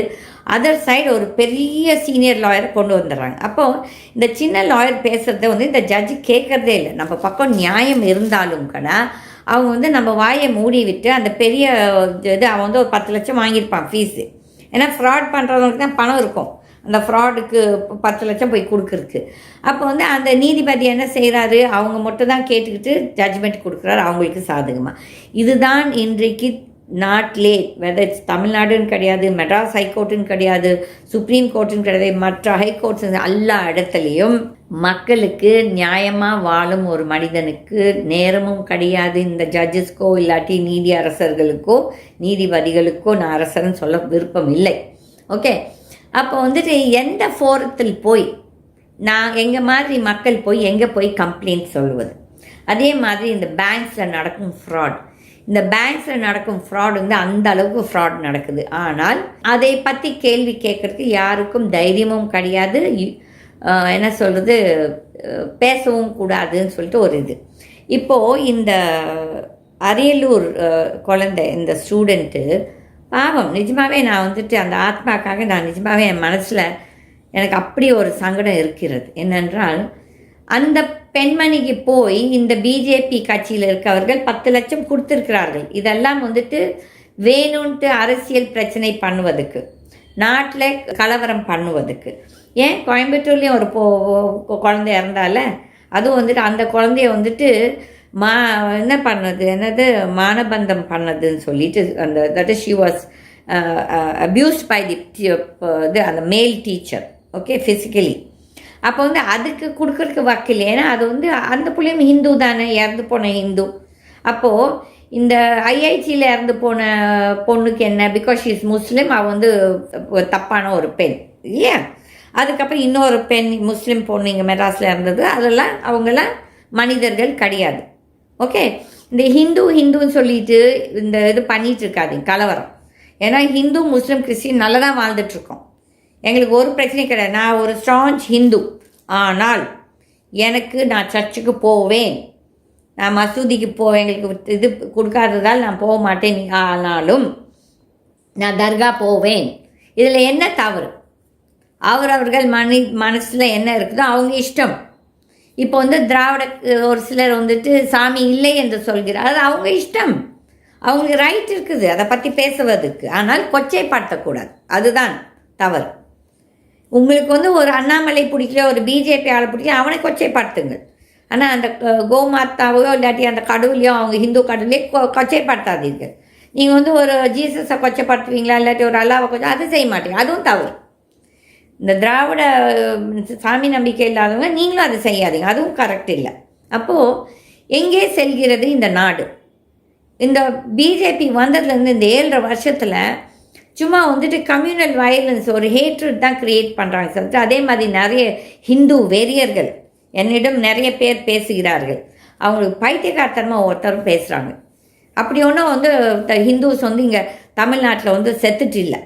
[SPEAKER 1] அதர் சைடு ஒரு பெரிய சீனியர் லாயரை கொண்டு வந்துடுறாங்க. அப்போது இந்த சின்ன லாயர் பேசுகிறத வந்து இந்த ஜட்ஜு கேட்குறதே இல்லை. நம்ம பக்கம் நியாயம் இருந்தாலும் கூட அவங்க வந்து நம்ம வாயை மூடி விட்டு அந்த பெரிய இது அவன் வந்து ஒரு 10 லட்சம் வாங்கியிருப்பான் ஃபீஸு. ஏன்னா ஃப்ராட் பண்ணுறவங்களுக்கு தான் பணம் இருக்கும், அந்த ஃப்ராடுக்கு 10 லட்சம் போய் கொடுக்குறதுக்கு. அப்போ வந்து அந்த நீதிபதி என்ன செய்கிறாரு, அவங்க மட்டும் தான் கேட்டுக்கிட்டு ஜட்ஜ்மெண்ட் கொடுக்குறாரு அவங்களுக்கு சாதகமாக. இதுதான் இன்றைக்கு நாட்டிலே, வெதர் இட்ஸ் தமிழ்நாடுன்னு கிடையாது, மெட்ராஸ் ஹைகோர்ட்டுன்னு கிடையாது, சுப்ரீம் கோர்ட்டுன்னு கிடையாது, மற்ற ஹைகோர்ட்ஸ் எல்லா இடத்துலையும் மக்களுக்கு நியாயமாக வாழும் ஒரு மனிதனுக்கு நேரமும் கிடையாது. இந்த ஜட்ஜஸ்க்கோ இல்லாட்டி நீதி அரசர்களுக்கோ நீதிபதிகளுக்கோ நான் அரசர்னு சொல்ல விருப்பம் இல்லை. ஓகே, அப்போ வந்துட்டு எந்த ஃபோரத்தில் போய் நான் எங்கள் மாதிரி மக்கள் போய் எங்கே போய் கம்ப்ளைண்ட் சொல்லுவது? அதே மாதிரி இந்த பேங்க்ஸில் நடக்கும் ஃப்ராட், இந்த பேங்க்ஸில் நடக்கும் ஃப்ராட் வந்து அந்த அளவுக்கு ஃப்ராட் நடக்குது. ஆனால் அதை பற்றி கேள்வி கேட்குறதுக்கு யாருக்கும் தைரியமும் கிடையாது, என்ன சொல்கிறது, பேசவும் கூடாதுன்னு சொல்லிட்டு ஒரு இது. இப்போது இந்த அரியலூர் குழந்தை, இந்த ஸ்டூடெண்ட்டு பாவம், நிஜமாகவே நான் வந்துட்டு அந்த ஆத்மாக்காக நான் நிஜமாகவே என் மனசில் எனக்கு அப்படி ஒரு சங்கடம் இருக்கிறது. என்னென்றால் அந்த பெண்மணிக்கு போய் இந்த பிஜேபி கட்சியில் இருக்கவர்கள் 10 லட்சம் கொடுத்துருக்கிறார்கள். இதெல்லாம் வந்துட்டு வேணும்ன்ட்டு அரசியல் பிரச்சனை பண்ணுவதுக்கு, நாட்டில் கலவரம் பண்ணுவதுக்கு. ஏன் கோயம்புத்தூர்லேயும் ஒரு குழந்தை இறந்தால, அதுவும் வந்துட்டு அந்த குழந்தைய வந்துட்டு என்ன பண்ணது, என்னது மானபந்தம் பண்ணதுன்னு சொல்லிட்டு அந்த that she was abused by the அந்த மேல் டீச்சர். Okay, physically. அப்போ வந்து அதுக்கு கொடுக்குறதுக்கு வக்கில்லை. ஏன்னா அது வந்து அந்த பிள்ளையும் ஹிந்து தானே, இறந்து போன ஹிந்து. அப்போது இந்த ஐஐடியில் இறந்து போன பொண்ணுக்கு என்ன, பிகாஸ் ஷீ இஸ் முஸ்லீம், அவள் வந்து தப்பான ஒரு பெண் இல்லையா? அதுக்கப்புறம் இன்னொரு பெண் முஸ்லீம் பொண்ணு இங்கே மெட்ராஸில் இருந்தது, அதெல்லாம் அவங்களாம் மனிதர்கள் கிடையாது. ஓகே, இந்த ஹிந்துன்னு சொல்லிட்டு இந்த இது பண்ணிகிட்டு இருக்காதீங்க கலவரம். ஏன்னா ஹிந்து முஸ்லீம் கிறிஸ்டின் நல்லா தான் வாழ்ந்துட்டுருக்கோம், எங்களுக்கு ஒரு பிரச்சனையும் கிடையாது. நான் ஒரு ஸ்ட்ராங் ஹிந்து, ஆனால் நான் சர்ச்சுக்கு போவேன், நான் மசூதிக்கு போவேன், எங்களுக்கு இது கொடுக்காததால் நான் போக மாட்டேன், ஆனாலும் நான் தர்கா போவேன். இதில் என்ன தவறு? அவர்கள் மனசில் என்ன இருக்குதோ அவங்க இஷ்டம். இப்போ வந்து திராவிட ஒரு சிலர் வந்துட்டு சாமி இல்லை என்று சொல்கிறார், அது அவங்க இஷ்டம், அவங்களுக்கு ரைட் இருக்குது அதை பற்றி பேசுவதுக்கு. ஆனால் கொச்சைப்படுத்தக்கூடாது, அதுதான் தவறு. உங்களுக்கு வந்து ஒரு அண்ணாமலை பிடிக்கல, ஒரு பிஜேபி ஆளை பிடிக்கல, அவனை கொச்சைப்படுத்துங்கள். ஆனால் அந்த கோமாத்தாவையோ இல்லாட்டி அந்த கடவுளையோ, அவங்க ஹிந்து கடவுளையோ கொச்சைப்படுத்தாதீர்கள். நீங்கள் வந்து ஒரு ஜீசஸை கொச்சைப்படுத்துவீங்களா, இல்லாட்டி ஒரு அல்லாவை கொஞ்சம், அது செய்ய மாட்டீங்க, அதுவும் தவறு. இந்த திராவிட சாமி நம்பிக்கை இல்லாதவங்க நீங்களும் அதை செய்யாதீங்க, அதுவும் கரெக்ட் இல்லை. அப்போது எங்கே செல்கிறது இந்த நாடு? இந்த பிஜேபி வந்ததுலேருந்து இந்த 7.5 வருஷத்தில் சும்மா வந்துட்டு கம்யூனல் வயலன்ஸ், ஒரு ஹேட்ரட் தான் க்ரியேட் பண்ணுறாங்க சொல்லிட்டு. அதே மாதிரி நிறைய ஹிந்து வெறியர்கள் என்னிடம் நிறைய பேர் பேசுகிறார்கள், அவங்களுக்கு பைத்தியக்காரத்தனமாக ஒருத்தரும் பேசுகிறாங்க. அப்படி ஒன்றும் வந்து ஹிந்துஸ் வந்து இங்கே தமிழ்நாட்டில் வந்து செத்துட்டு இல்லை,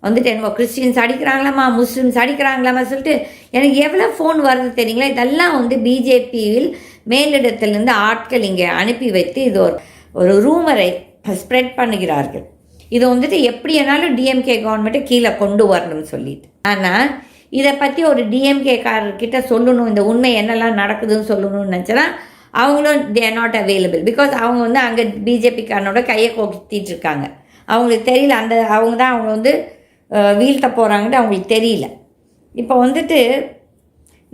[SPEAKER 1] வந்துட்டு என்னமோ கிறிஸ்டின்ஸ் அடிக்கிறாங்களாமா, முஸ்லீம்ஸ் அடிக்கிறாங்களாமா சொல்லிட்டு எனக்கு எவ்வளோ ஃபோன் வருது தெரியுங்களா? இதெல்லாம் வந்து பிஜேபியில் மேலிடத்திலேருந்து ஆட்கள் இங்கே அனுப்பி வைத்து இது ஒரு ரூமரை ஸ்ப்ரெட் பண்ணுகிறார்கள். இதை வந்துட்டு எப்படியானாலும் டிஎம்கே கவர்மெண்ட்டை கீழே கொண்டு வரணும்னு சொல்லிட்டு. ஆனால் இதை பற்றி ஒரு டிஎம்கேக்காரர்கிட்ட சொல்லணும், இந்த உண்மை என்னெல்லாம் நடக்குதுன்னு சொல்லணும்னு நினச்சா அவங்களும் they are not available. Because அவங்க வந்து அங்கே பிஜேபிக்காரனோட கையை கொத்திட்டு இருக்காங்க, அவங்களுக்கு தெரியல, அவங்க தான் அவங்க வந்து வீழ்த்த போகிறாங்கன்னு அவங்களுக்கு தெரியல. இப்போ வந்துட்டு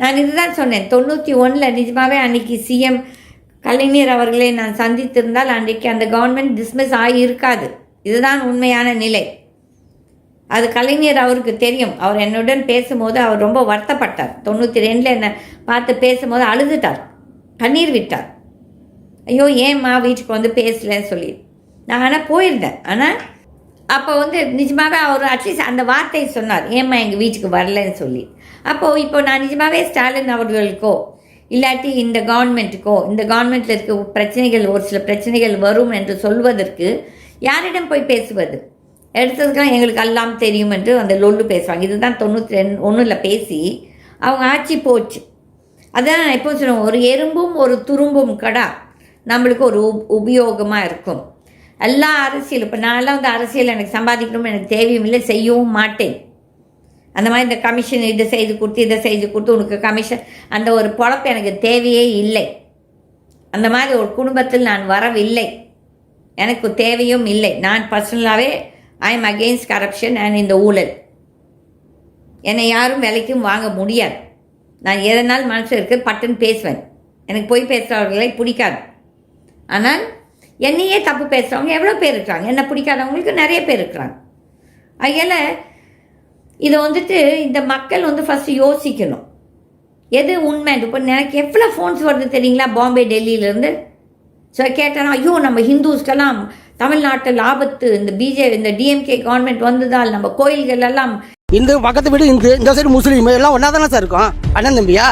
[SPEAKER 1] நான் இதுதான் சொன்னேன், 91 நிஜமாகவே அன்றைக்கி சிஎம் கலைஞர் அவர்களை நான் சந்தித்திருந்தால் அன்றைக்கு அந்த கவர்மெண்ட் டிஸ்மிஸ் ஆகி இருக்காது. இதுதான் உண்மையான நிலை. அது கலைஞர் அவருக்கு தெரியும். அவர் என்னுடன் பேசும்போது அவர் ரொம்ப வருத்தப்பட்டார். 92 என்னை பார்த்து பேசும்போது அழுதுட்டார், கண்ணீர் விட்டார். ஐயோ ஏம்மா வீட்டுக்கு வந்து பேசலன்னு சொல்லி. நான் ஆனால் போயிருந்தேன். ஆனால் அப்போ வந்து நிஜமாகவே அவர் அட்லீஸ்ட் அந்த வார்த்தை சொன்னார், ஏம்மா எங்கள் வீட்டுக்கு வரலன்னு சொல்லி. அப்போது இப்போ நான் நிஜமாகவே ஸ்டாலின் அவர்களுக்கோ இல்லாட்டி இந்த கவர்மெண்ட்டில் இருக்க பிரச்சனைகள், ஒரு சில பிரச்சனைகள் வரும் என்று சொல்வதற்கு யாரிடம் போய் பேசுவது? எடுத்ததுக்கெல்லாம் எங்களுக்கு எல்லாம் தெரியும் என்று அந்த லொல்லு பேசுவாங்க. இதுதான் 91 பேசி அவங்க ஆட்சி போச்சு. அதான் நான் எப்போ சொல்லுவேன், ஒரு எறும்பும் ஒரு துரும்பும் கடா நம்மளுக்கு ஒரு உபயோகமாக இருக்கும். எல்லா அரசியல், இப்போ நான்லாம் வந்து அரசியல் எனக்கு சம்பாதிக்கணும்னு எனக்கு தேவையும் இல்லை, செய்யவும் மாட்டேன். அந்த மாதிரி இந்த கமிஷன் இதை செய்து கொடுத்து உனக்கு கமிஷன், அந்த ஒரு பொழப்பு எனக்கு தேவையே இல்லை. அந்த மாதிரி ஒரு குடும்பத்தில் நான் வரவில்லை, எனக்கு தேவையும் இல்லை. நான் பர்சனலாகவே I am against corruption and இந்த ஊழல். என்னை யாரும் விலைக்கும் வாங்க முடியாது. நான் எதனால் மனசு இருக்கு பட்டுன்னு பேசுவேன். எனக்கு போய் பேசுகிறவர்களை பிடிக்காது. ஆனால் என்னையே தப்பு பேசுகிறவங்க எவ்வளோ பேர் இருக்கிறாங்க, என்னை பிடிக்காதவங்களுக்கு நிறைய பேர் இருக்கிறாங்க. அதனால் இதை வந்துட்டு இந்த மக்கள் வந்து ஃபஸ்ட்டு யோசிக்கணும், எது உண்மை. இப்போ எனக்கு எவ்வளோ ஃபோன்ஸ் வருது தெரியுங்களா, பாம்பே, டெல்லியிலேருந்து. ஸோ கேட்டேன்னா, ஐயோ நம்ம ஹிந்துஸ்க்கெல்லாம் தமிழ்நாட்டில் ஆபத்து, இந்த டிஎம்கே கவர்மெண்ட் வந்ததால் நம்ம கோயில்கள் எல்லாம்.
[SPEAKER 4] இந்த பக்கத்து வீடு இந்த சைடு முஸ்லீம் எல்லாம் ஒன்றா தானே சார் இருக்கும், அண்ணன் தம்பியா.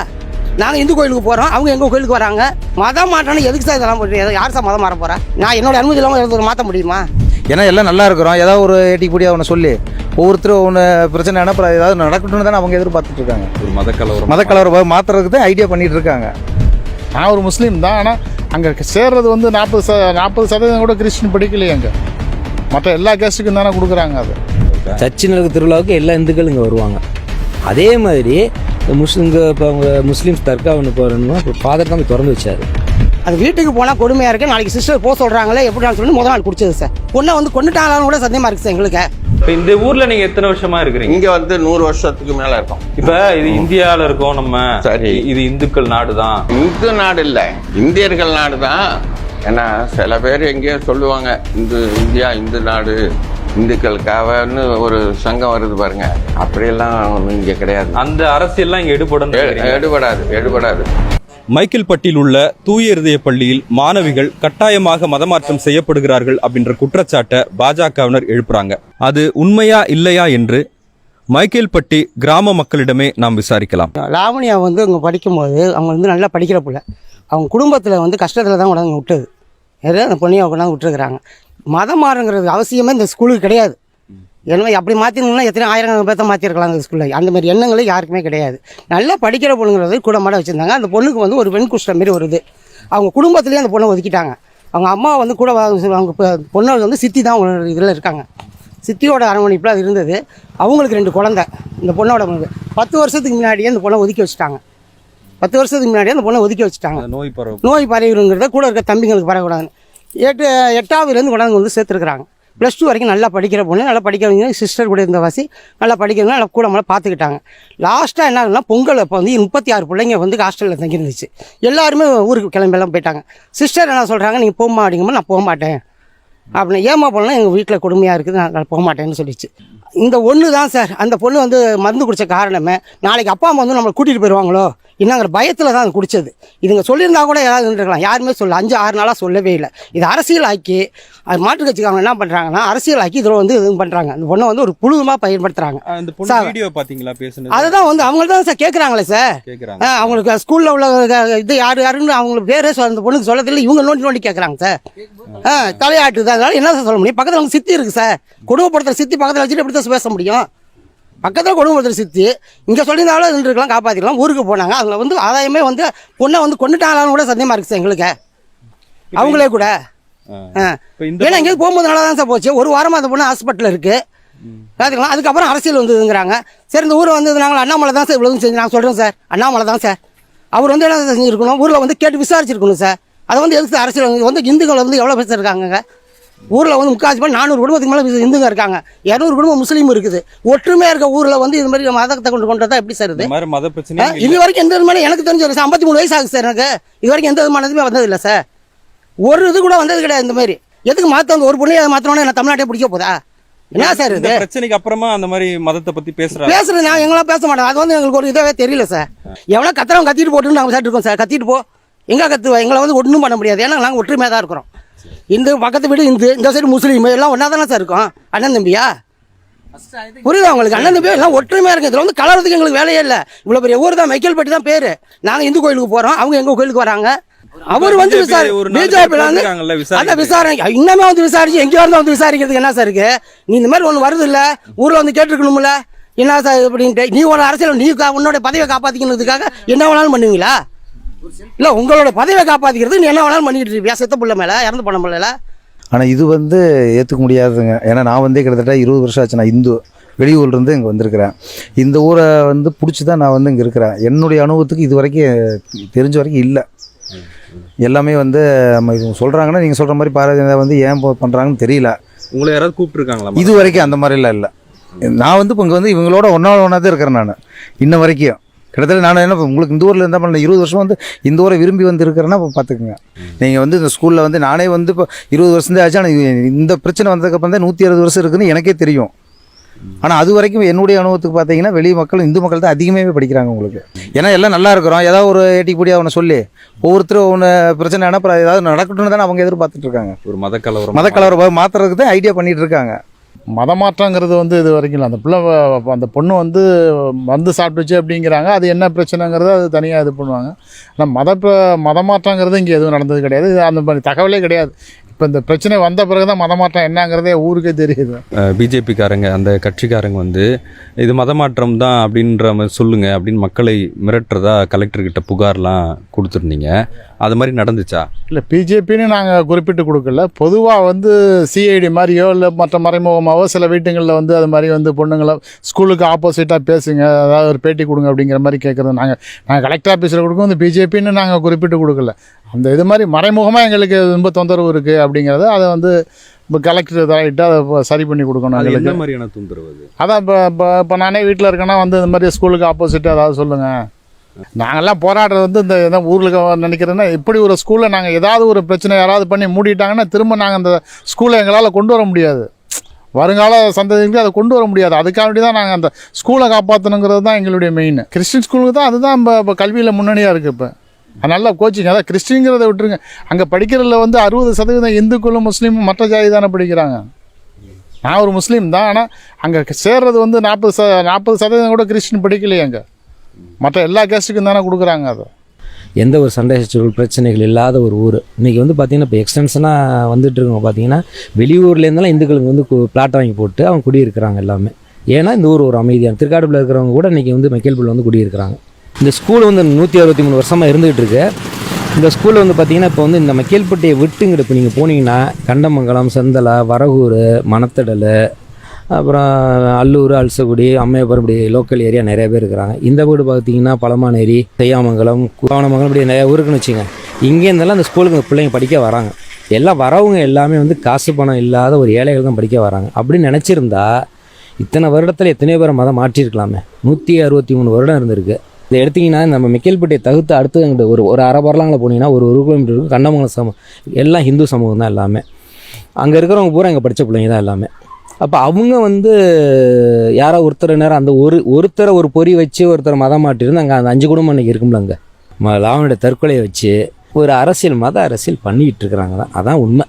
[SPEAKER 4] நாங்கள் இந்து கோயிலுக்கு போகிறோம், அவங்க எங்கள் கோயிலுக்கு வராங்க. மதம் மாற்றணும் எதுக்கு சார் இதெல்லாம் போட்டு? யார் சார் மதம் மாற போகிறா? நான் என்னோட அனுமதி இல்லாமல் மாற்ற முடியுமா?
[SPEAKER 5] ஏன்னா எல்லாம் நல்லா இருக்கிறோம், ஏதாவது ஒரு ஏட்டிக்கு கூடிய அவனை சொல்லி ஒவ்வொருத்தரும் ஒன்று பிரச்சனை அப்புறம் ஏதாவது நடக்கட்டும்னு தானே அவங்க எதிர்பார்த்துட்டு இருக்காங்க. ஒரு மதக்கலவரம் மாற்றுறதுக்கு தான் ஐடியா பண்ணிட்டு இருக்காங்க.
[SPEAKER 6] நான் ஒரு முஸ்லீம் தான், ஆனால் அங்கே சேர்றது வந்து 40% கூட கிறிஸ்டின் படிக்கலையே. அங்கே மற்ற எல்லா கேஸ்ட்டுக்கும் தானே கொடுக்குறாங்க. அது
[SPEAKER 7] சர்ச்சு நடக்க திருவிழாவுக்கு எல்லா இந்துக்கள் இங்கே வருவாங்க. அதே மாதிரி இப்போ அவங்க முஸ்லீம்ஸ் தர்கா ஒன்று போகிறோம்னா இப்போ ஃபாதர் தான் திறந்து வச்சார்.
[SPEAKER 4] அது வீட்டுக்கு போனால் கொடுமையாக இருக்குது. நாளைக்கு சிஸ்டர் போக சொல்கிறாங்களே எப்படி நான் சொல்லி முதல் நாள் குடிச்சது சார். பொண்ணை வந்து கொண்டுட்டாலும் கூட சந்தேகமாக இருக்குது சார் எங்களுக்கு.
[SPEAKER 8] இப்போ இந்த ஊரில் நீங்கள் எத்தனை வருஷமா இருக்கிறீங்க?
[SPEAKER 9] இங்கே வந்து 100 வருஷத்துக்கு மேலே இருக்கும்.
[SPEAKER 8] இப்போ இது இந்தியாவில் இருக்கோம் நம்ம. சரி, இது இந்துக்கள் நாடு தான்.
[SPEAKER 9] இந்து நாடு இல்லை, இந்தியர்கள் நாடு தான். ஏன்னா சில பேர் எங்கேயோ சொல்லுவாங்க இந்தியா இந்து நாடு, இந்துக்களுக்காகன்னு ஒரு சங்கம் வருது பாருங்க, அப்படியெல்லாம் ஒன்றும் இங்கே கிடையாது.
[SPEAKER 8] அந்த அரசியல்லாம் இங்கே
[SPEAKER 9] எடுபடாது.
[SPEAKER 10] மைக்கேல்பட்டியில் உள்ள தூய இருதய பள்ளியில் மாணவிகள் கட்டாயமாக மதமாற்றம் செய்யப்படுகிறார்கள் அப்படின்ற குற்றச்சாட்டை பாஜகவினர் எழுப்புறாங்க. அது உண்மையா இல்லையா என்று மைக்கேல்பட்டி கிராம மக்களிடமே நாம் விசாரிக்கலாம்.
[SPEAKER 4] லாவணியா வந்து அவங்க படிக்கும்போது அவங்க வந்து நல்லா படிக்கிற பிள்ளை. அவங்க குடும்பத்தில் வந்து கஷ்டத்தில் தான் கொண்டாந்து விட்டது. ஏதோ அந்த பொண்ணையை கொண்டாந்து விட்டுருக்குறாங்க. மதம் மாறுங்கிறது அவசியமே இந்த ஸ்கூலுக்கு கிடையாது. ஏன்னா அப்படி மாற்றினா எத்தனை ஆயிரம் பேர்த்த மாற்றிருக்கலாம் அந்த ஸ்கூலில். அந்த மாதிரி எண்ணங்களும் யாருக்குமே கிடையாது. நல்லா படிக்கிற பொண்ணுங்கிறது கூட மாட வச்சுருந்தாங்க. அந்த பொண்ணுக்கு வந்து ஒரு பெண் குஷ்டம் மாரி வருது. அவங்க குடும்பத்துலேயே அந்த பொண்ணை ஒதுக்கிட்டாங்க. அவங்க அம்மா வந்து கூட அவங்க பொண்ணு வந்து சித்தி தான் இதில் இருக்காங்க. சித்தியோட அரவணைப்பில் அது இருந்தது. அவங்களுக்கு 2 குழந்தை. இந்த பொண்ணோட 10 வருஷத்துக்கு முன்னாடியே அந்த பொண்ணை ஒதுக்கி வச்சுட்டாங்க. 10 வருஷத்துக்கு முன்னாடியே அந்த பொண்ணை ஒதுக்கி வச்சுட்டாங்க. நோய் பரவிங்கிறத கூட இருக்க தம்பிங்களுக்கு பரவக்கூடாதுன்னு 8ஆவதுலேருந்து கொண்டாந்து வந்து சேர்த்துருக்குறாங்க. +2 வரைக்கும் நல்லா படிக்கிற பொண்ணு, நல்லா படிக்கிறவங்க சிஸ்டர் கூட இருந்த வாசி நல்லா படிக்கிறவங்க நல்லா கூட மேலே பார்த்துக்கிட்டாங்க. லாஸ்ட்டாக என்ன ஆகுதுன்னா பொங்கல் அப்போ வந்து 36 பிள்ளைங்க வந்து ஹாஸ்டலில் தங்கியிருந்துச்சு. எல்லாருமே ஊருக்கு கிளம்பெல்லாம் போயிட்டாங்க. சிஸ்டர் என்ன சொல்கிறாங்க, நீங்கள் போகமா அப்படிங்கும்போது நான் போக மாட்டேன் அப்படின்னு. ஏமா போனால் எங்கள் வீட்டில் கொடுமையாக இருக்குது, நான் போக மாட்டேன்னு சொல்லிச்சு. இந்த ஒன்று தான் சார். அந்த பொண்ணு வந்து மருந்து குடித்த காரணமே நாளைக்கு அப்பா அம்மா வந்து நம்மளை கூட்டிகிட்டு போயிடுவாங்களோ என்னங்கிற பயத்தில் தான் அது குடித்தது. இதுங்க சொல்லியிருந்தா கூட யாராவது இருக்கலாம், யாருமே சொல்ல 5-6 நாளாக சொல்லவே இல்லை. இது அரசியல் ஆக்கி அது மாற்று கட்சிக்காரங்க என்ன பண்ணுறாங்கன்னா அரசியல் ஆக்கி இதில் வந்து இது பண்ணுறாங்க. அந்த பொண்ணை வந்து ஒரு புழுவமாக பயன்படுத்துகிறாங்க. அதுதான் வந்து அவங்க தான் சார் கேட்குறாங்களே சார். அவங்களுக்கு ஸ்கூலில் உள்ள இது யாருன்னு அவங்களுக்கு பேரே அந்த பொண்ணுக்கு சொல்லதில்லை. இவங்க நோண்டி கேட்குறாங்க சார். தலையாட்டுது. அதனால என்ன சொல்ல முடியும்? பக்கத்தில் அவங்க சித்தி இருக்குது சார். கொடுமைப்படுத்துகிற சித்தி பக்கத்தில் வச்சுட்டு எப்படி தான் பேச முடியும்? பக்கத்தில் கொடுமைப்படுத்துகிற சித்தி இங்கே சொல்லியிருந்தாலும் இருக்கலாம், காப்பாற்றிக்கலாம். ஊருக்கு போனாங்க. அதில் வந்து ஆதாயமே வந்து பொண்ணை வந்து கொண்டுட்டாங்களான்னு கூட சந்தேகமாக இருக்குது சார் எங்களுக்கு. அவங்களே கூட ஏன்னா எங்கேயும் போகும்போது நல்லா தான் சார் போச்சு. ஒரு வாரமாக அந்த பொண்ணு ஹாஸ்பிட்டலில் இருக்குது. பார்த்துக்கலாம். அதுக்கப்புறம் அரசியல் வந்ததுங்கிறாங்க. சரி, இந்த ஊர் வந்து நாங்கள் அண்ணாமலை தான் சார் இவ்வளோ செஞ்சு நாங்கள் சொல்கிறோம் சார். அண்ணாமலை தான் சார். அவர் வந்து என்ன செஞ்சுருக்கணும், ஊரில் வந்து கேட்டு விசாரிச்சிருக்கணும் சார். அதை வந்து எதுக்கு அரசியல் வந்து இந்துக்கள் வந்து எவ்வளோ பேர் இருக்காங்க ஊரில் வந்து 3/4 400 குடும்பத்துக்கு மேலே இந்துங்க இருக்காங்க. 200 குடும்பம் முஸ்லீம் இருக்குது. ஒற்றுமையாக இருக்க ஊரில் வந்து இது மாதிரி மதத்தை கொண்டு வந்தால் எப்படி சார்? இது வரைக்கும் எந்த விதமான எனக்கு தெரிஞ்ச 53 வயசு ஆகுது சார் எனக்கு. இது வரைக்கும் எந்த விதமானதுமே வந்ததில்லை சார். ஒரு இது கூட வந்தது கிடையாது. இந்த மாதிரி எதுக்கு மாற்ற வந்து ஒரு பொண்ணை மாற்றணும்னு என்ன தமிழ்நாட்டை பிடிக்க போதா? என்ன சார் இது?
[SPEAKER 10] பிரச்சனைக்கு அப்புறமா அந்த மாதிரி மதத்தை பற்றி பேசுறது
[SPEAKER 4] நான் எங்களாம் பேச மாட்டோம். அது வந்து எங்களுக்கு ஒரு இதே தெரியல சார். எவ்வளோ கத்துறவங்க கத்திட்டு போட்டுன்னு நாங்கள் சார் இருக்கோம் சார். கத்திட்டு போ எங்கே கத்துவா? எங்களை வந்து ஒன்றும் பண்ண முடியாது. ஏன்னா நாங்கள் ஒற்றுமையாக தான் இருக்கிறோம். இந்த பக்கத்து வீடு இந்த சைடு முஸ்லீம் எல்லாம் ஒன்றா தானே சார் இருக்கும், அண்ணன் தம்பியா. புரியுதா உங்களுக்கு? அண்ணன் பேர் எல்லாம் ஒற்றுமையாக இருக்குது. இதில் வந்து கலரதுக்கு எங்களுக்கு வேலையே இல்லை. இவ்வளோ பெரிய ஊர் தான், மைக்கேல்பட்டி தான் பேர். நாங்கள் இந்து கோயிலுக்கு போகிறோம், அவங்க எங்கள் கோயிலுக்கு வராங்க. அவர் வந்து விசாரணை இன்னமே வந்து விசாரிச்சு எங்கேயோ இருந்தால் வந்து விசாரிக்கிறதுக்கு என்ன சார் இருக்கு? நீ இந்த மாதிரி ஒன்று வருது இல்லை, ஊரில் வந்து கேட்டுருக்கணும்ல என்ன சார் அப்படின்ட்டு. நீ ஒரு அரசியல் நீ உன்னோட பதவியை காப்பாற்றிக்கிறதுக்காக என்ன வேணாலும் பண்ணுவீங்களா? இல்லை, உங்களோட பதவியை காப்பாற்றிக்கிறது நீ என்ன வேணாலும் பண்ணிக்கிட்டு இருப்பியா? செத்த பிள்ளை மேலே, இறந்து போன பிள்ளைல.
[SPEAKER 5] ஆனால் இது வந்து ஏற்றுக்க முடியாதுங்க. ஏன்னா நான் வந்து கிட்டத்தட்ட 20 வருஷம் ஆச்சு. நான் இந்து வெளியூர்லேருந்து இங்கே வந்திருக்கிறேன். இந்த ஊரை வந்து பிடிச்சி தான் நான் வந்து இங்கே இருக்கிறேன். என்னுடைய அனுபவத்துக்கு இது வரைக்கும் தெரிஞ்ச வரைக்கும் இல்லை. எல்லாமே வந்து நம்ம இது சொல்கிறாங்கன்னா நீங்கள் சொல்கிற மாதிரி பாரதிய வந்து ஏன் பண்ணுறாங்கன்னு தெரியல.
[SPEAKER 10] உங்களை யாராவது கூப்பிட்டுருக்காங்களா?
[SPEAKER 5] இது வரைக்கும் அந்த மாதிரிலாம் இல்லை. நான் வந்து இப்போ இங்கே வந்து இவங்களோட ஒன்றா தான் இருக்கிறேன். நான் இன்ன வரைக்கும் கிட்டத்தட்ட நான் என்ன உங்களுக்கு இந்த ஊரில் இருந்தால் பண்ணல 20 வருஷம் வந்து இந்த ஊரை விரும்பி வந்து இருக்கிறேன்னா இப்போ பார்த்துக்குங்க. நீங்கள் வந்து இந்த ஸ்கூலில் வந்து நானே வந்து இப்போ 20 வருஷம் தான் ஆச்சு. ஆனால் இந்த பிரச்சனை வந்ததுக்கப்புறம் தான் 160 வருஷம் இருக்குதுன்னு எனக்கே தெரியும். ஆனால் அது வரைக்கும் என்னுடைய அனுபவத்துக்கு பார்த்தீங்கன்னா வெளி மக்கள் இந்து மக்கள் தான் அதிகமாகவே படிக்கிறாங்க உங்களுக்கு. ஏன்னா எல்லாம் நல்லா இருக்கிறோம், ஏதாவது ஒரு ஏட்டி கூடியாக அவனை சொல்லி ஒவ்வொருத்தரும் ஒன்று பிரச்சனை ஆனால் ஏதாவது நடக்கட்டும்னு தானே அவங்க எதிர்பார்த்துட்டு இருக்காங்க.
[SPEAKER 10] ஒரு மதக்கலவரம்
[SPEAKER 5] மாற்றுறதுக்கு தான் ஐடியா பண்ணிட்டு இருக்காங்க.
[SPEAKER 6] மதமாற்றங்கிறது வந்து இது வரைக்கும் அந்த பிள்ளை அந்த பொண்ணு வந்து சாப்பிட்டுச்சு அப்படிங்கிறாங்க. அது என்ன பிரச்சனைங்கிறது அது தனியாக இது பண்ணுவாங்க. ஆனால் மதமாற்றங்கிறது இங்கே எதுவும் நடந்தது கிடையாது. அந்த மாதிரி தகவலே கிடையாது. இப்போ இந்த பிரச்சனை வந்த பிறகு தான் மதமாற்றம் என்னங்கிறதே ஊருக்கே தெரியுது.
[SPEAKER 10] பிஜேபிக்காரங்க அந்த கட்சிக்காரங்க வந்து இது மதமாற்றம் தான் அப்படின்ற மாதிரி சொல்லுங்க அப்படின்னு மக்களை மிரட்டுறதா கலெக்டர்கிட்ட புகார்லாம் கொடுத்துருந்தீங்க. அது மாதிரி நடந்துச்சா? இல்லை,
[SPEAKER 6] பிஜேபின்னு நாங்கள் குறிப்பிட்டு கொடுக்கல. பொதுவாக வந்து சிஐடி மாதிரியோ இல்லை மற்ற மறைமுகமாகவோ சில வீட்டுங்களில் வந்து அது மாதிரி வந்து பொண்ணுங்களை ஸ்கூலுக்கு ஆப்போசிட்டாக பேசுங்க, அதாவது ஒரு பேட்டி கொடுங்க அப்படிங்கிற மாதிரி கேட்குறது. நாங்கள் கலெக்டர் ஆஃபீஸில் கொடுக்கும் வந்து பிஜேபின்னு நாங்கள் குறிப்பிட்டு கொடுக்கல. அந்த இது மாதிரி மறைமுகமாக எங்களுக்கு ரொம்ப தொந்தரவு இருக்குது அப்படிங்கிறத அதை வந்து இப்போ கலெக்டர் தலையிட்டு அதை சரி பண்ணி கொடுக்கணும்.
[SPEAKER 10] என்ன மாதிரியான தொந்தரவு?
[SPEAKER 6] அதான் இப்போ நானே வீட்டில் இருக்கேன்னா வந்து இந்த மாதிரி ஸ்கூலுக்கு ஆப்போசிட்டாக அதாவது சொல்லுங்கள். நாங்கள்லாம் போராடுறது வந்து இந்த ஊரில் நினைக்கிறதுன்னா இப்படி ஒரு ஸ்கூலில் நாங்கள் ஏதாவது ஒரு பிரச்சனை யாராவது பண்ணி மூடிட்டாங்கன்னா திரும்ப நாங்கள் அந்த ஸ்கூலை எங்களால் கொண்டு வர முடியாது. வருங்கால சந்ததிக்கு அதை கொண்டு வர முடியாது. அதுக்காக தான் நாங்கள் அந்த ஸ்கூலை காப்பாற்றணுங்கிறது தான் எங்களுடைய மெயின். கிறிஸ்டின் ஸ்கூலுக்கு தான் அதுதான் இப்போ கல்வியில் முன்னணியாக இருக்குது. இப்போ நல்லா கோச்சிங், அதான் கிறிஸ்டின்ங்கிறத விட்டுருங்க. அங்கே படிக்கிறதுல வந்து 60% இந்துக்களும் முஸ்லீமும் மற்ற ஜாதி தானே படிக்கிறாங்க. நான் ஒரு முஸ்லீம் தான், ஆனால் அங்கே சேர்றது வந்து 40% கூட கிறிஸ்டின் படிக்கலையே. அங்கே மற்ற எல்லா கேஸ்ட்டுக்கும் தானே கொடுக்குறாங்க. அதை
[SPEAKER 7] எந்த ஒரு சண்டை சச்சரவுகள் பிரச்சனைகள் இல்லாத ஒரு ஊர். இன்றைக்கி வந்து பார்த்திங்கன்னா இப்போ எக்ஸ்டென்ஷனாக வந்துட்டு இருக்கவங்க பார்த்தீங்கன்னா வெளியூர்லேருந்தாலும் இந்துக்களுக்கு வந்து பிளாட் வாங்கி போட்டு அவங்க குடியிருக்கிறாங்க எல்லாமே. ஏன்னா இந்த ஊர் ஒரு அமைதியான திருக்காடுப்பில் இருக்கிறவங்க கூட இன்றைக்கி வந்து மைக்கேல்பட்டியில் வந்து குடியிருக்கிறாங்க. இந்த ஸ்கூல் வந்து 163 வருஷமாக இருந்துகிட்டு இருக்கு. இந்த ஸ்கூலில் வந்து பார்த்திங்கன்னா இப்போ வந்து இந்த மைக்கேல்பட்டியை விட்டுங்கிட்டு இப்போ நீங்கள் போனீங்கன்னா கண்டமங்கலம், செந்தலா, வரகூர், மணத்தடல், அப்புறம் அல்லூர், அல்சகுடி, அம்மையப்பரம், இப்படி லோக்கல் ஏரியா நிறைய பேர் இருக்கிறாங்க. இந்த வீடு பார்த்திங்கன்னா பழமானேரி, செய்யாமங்கலம், கோவணமங்கலம், இப்படி நிறைய ஊருக்குன்னு வச்சுங்க. இங்கேருந்தெல்லாம் அந்த ஸ்கூலுக்கு இந்த பிள்ளைங்க படிக்க வராங்க. எல்லாம் வரவங்க எல்லாமே வந்து காசு பணம் இல்லாத ஒரு ஏழைகள் தான் படிக்க வராங்க. அப்படின்னு நினச்சிருந்தா இத்தனை வருடத்தில் எத்தனையோ பேரை மதம் மாற்றிருக்கலாமே. 163 வருடம் இருந்திருக்கு. இதை எடுத்திங்கன்னா நம்ம மைக்கேல்பட்டியை தவிர்த்து அடுத்து அங்கிட்டு ஒரு அரை பரலாங்கில் போனீங்கன்னா ஒரு கிலோமீட்டருக்கு கண்டமங்கலம் எல்லாம் ஹிந்து சமூகம் தான் எல்லாமே. அங்கே இருக்கிறவங்க பூரா இங்கே படித்த பிள்ளைங்க தான் எல்லாமே. அப்போ அவங்க வந்து யாரோ ஒருத்தர் நேரம் அந்த ஒருத்தரை ஒரு பொறி வச்சு ஒருத்தரை மதம் மாட்டிருந்து அங்கே அந்த 5 குடும்பம் அன்றைக்கி இருக்கும்ல. அங்கே லாவனுடைய தற்கொலையை வச்சு ஒரு மத அரசியல் பண்ணிக்கிட்டு இருக்கிறாங்க தான். அதான் உண்மை.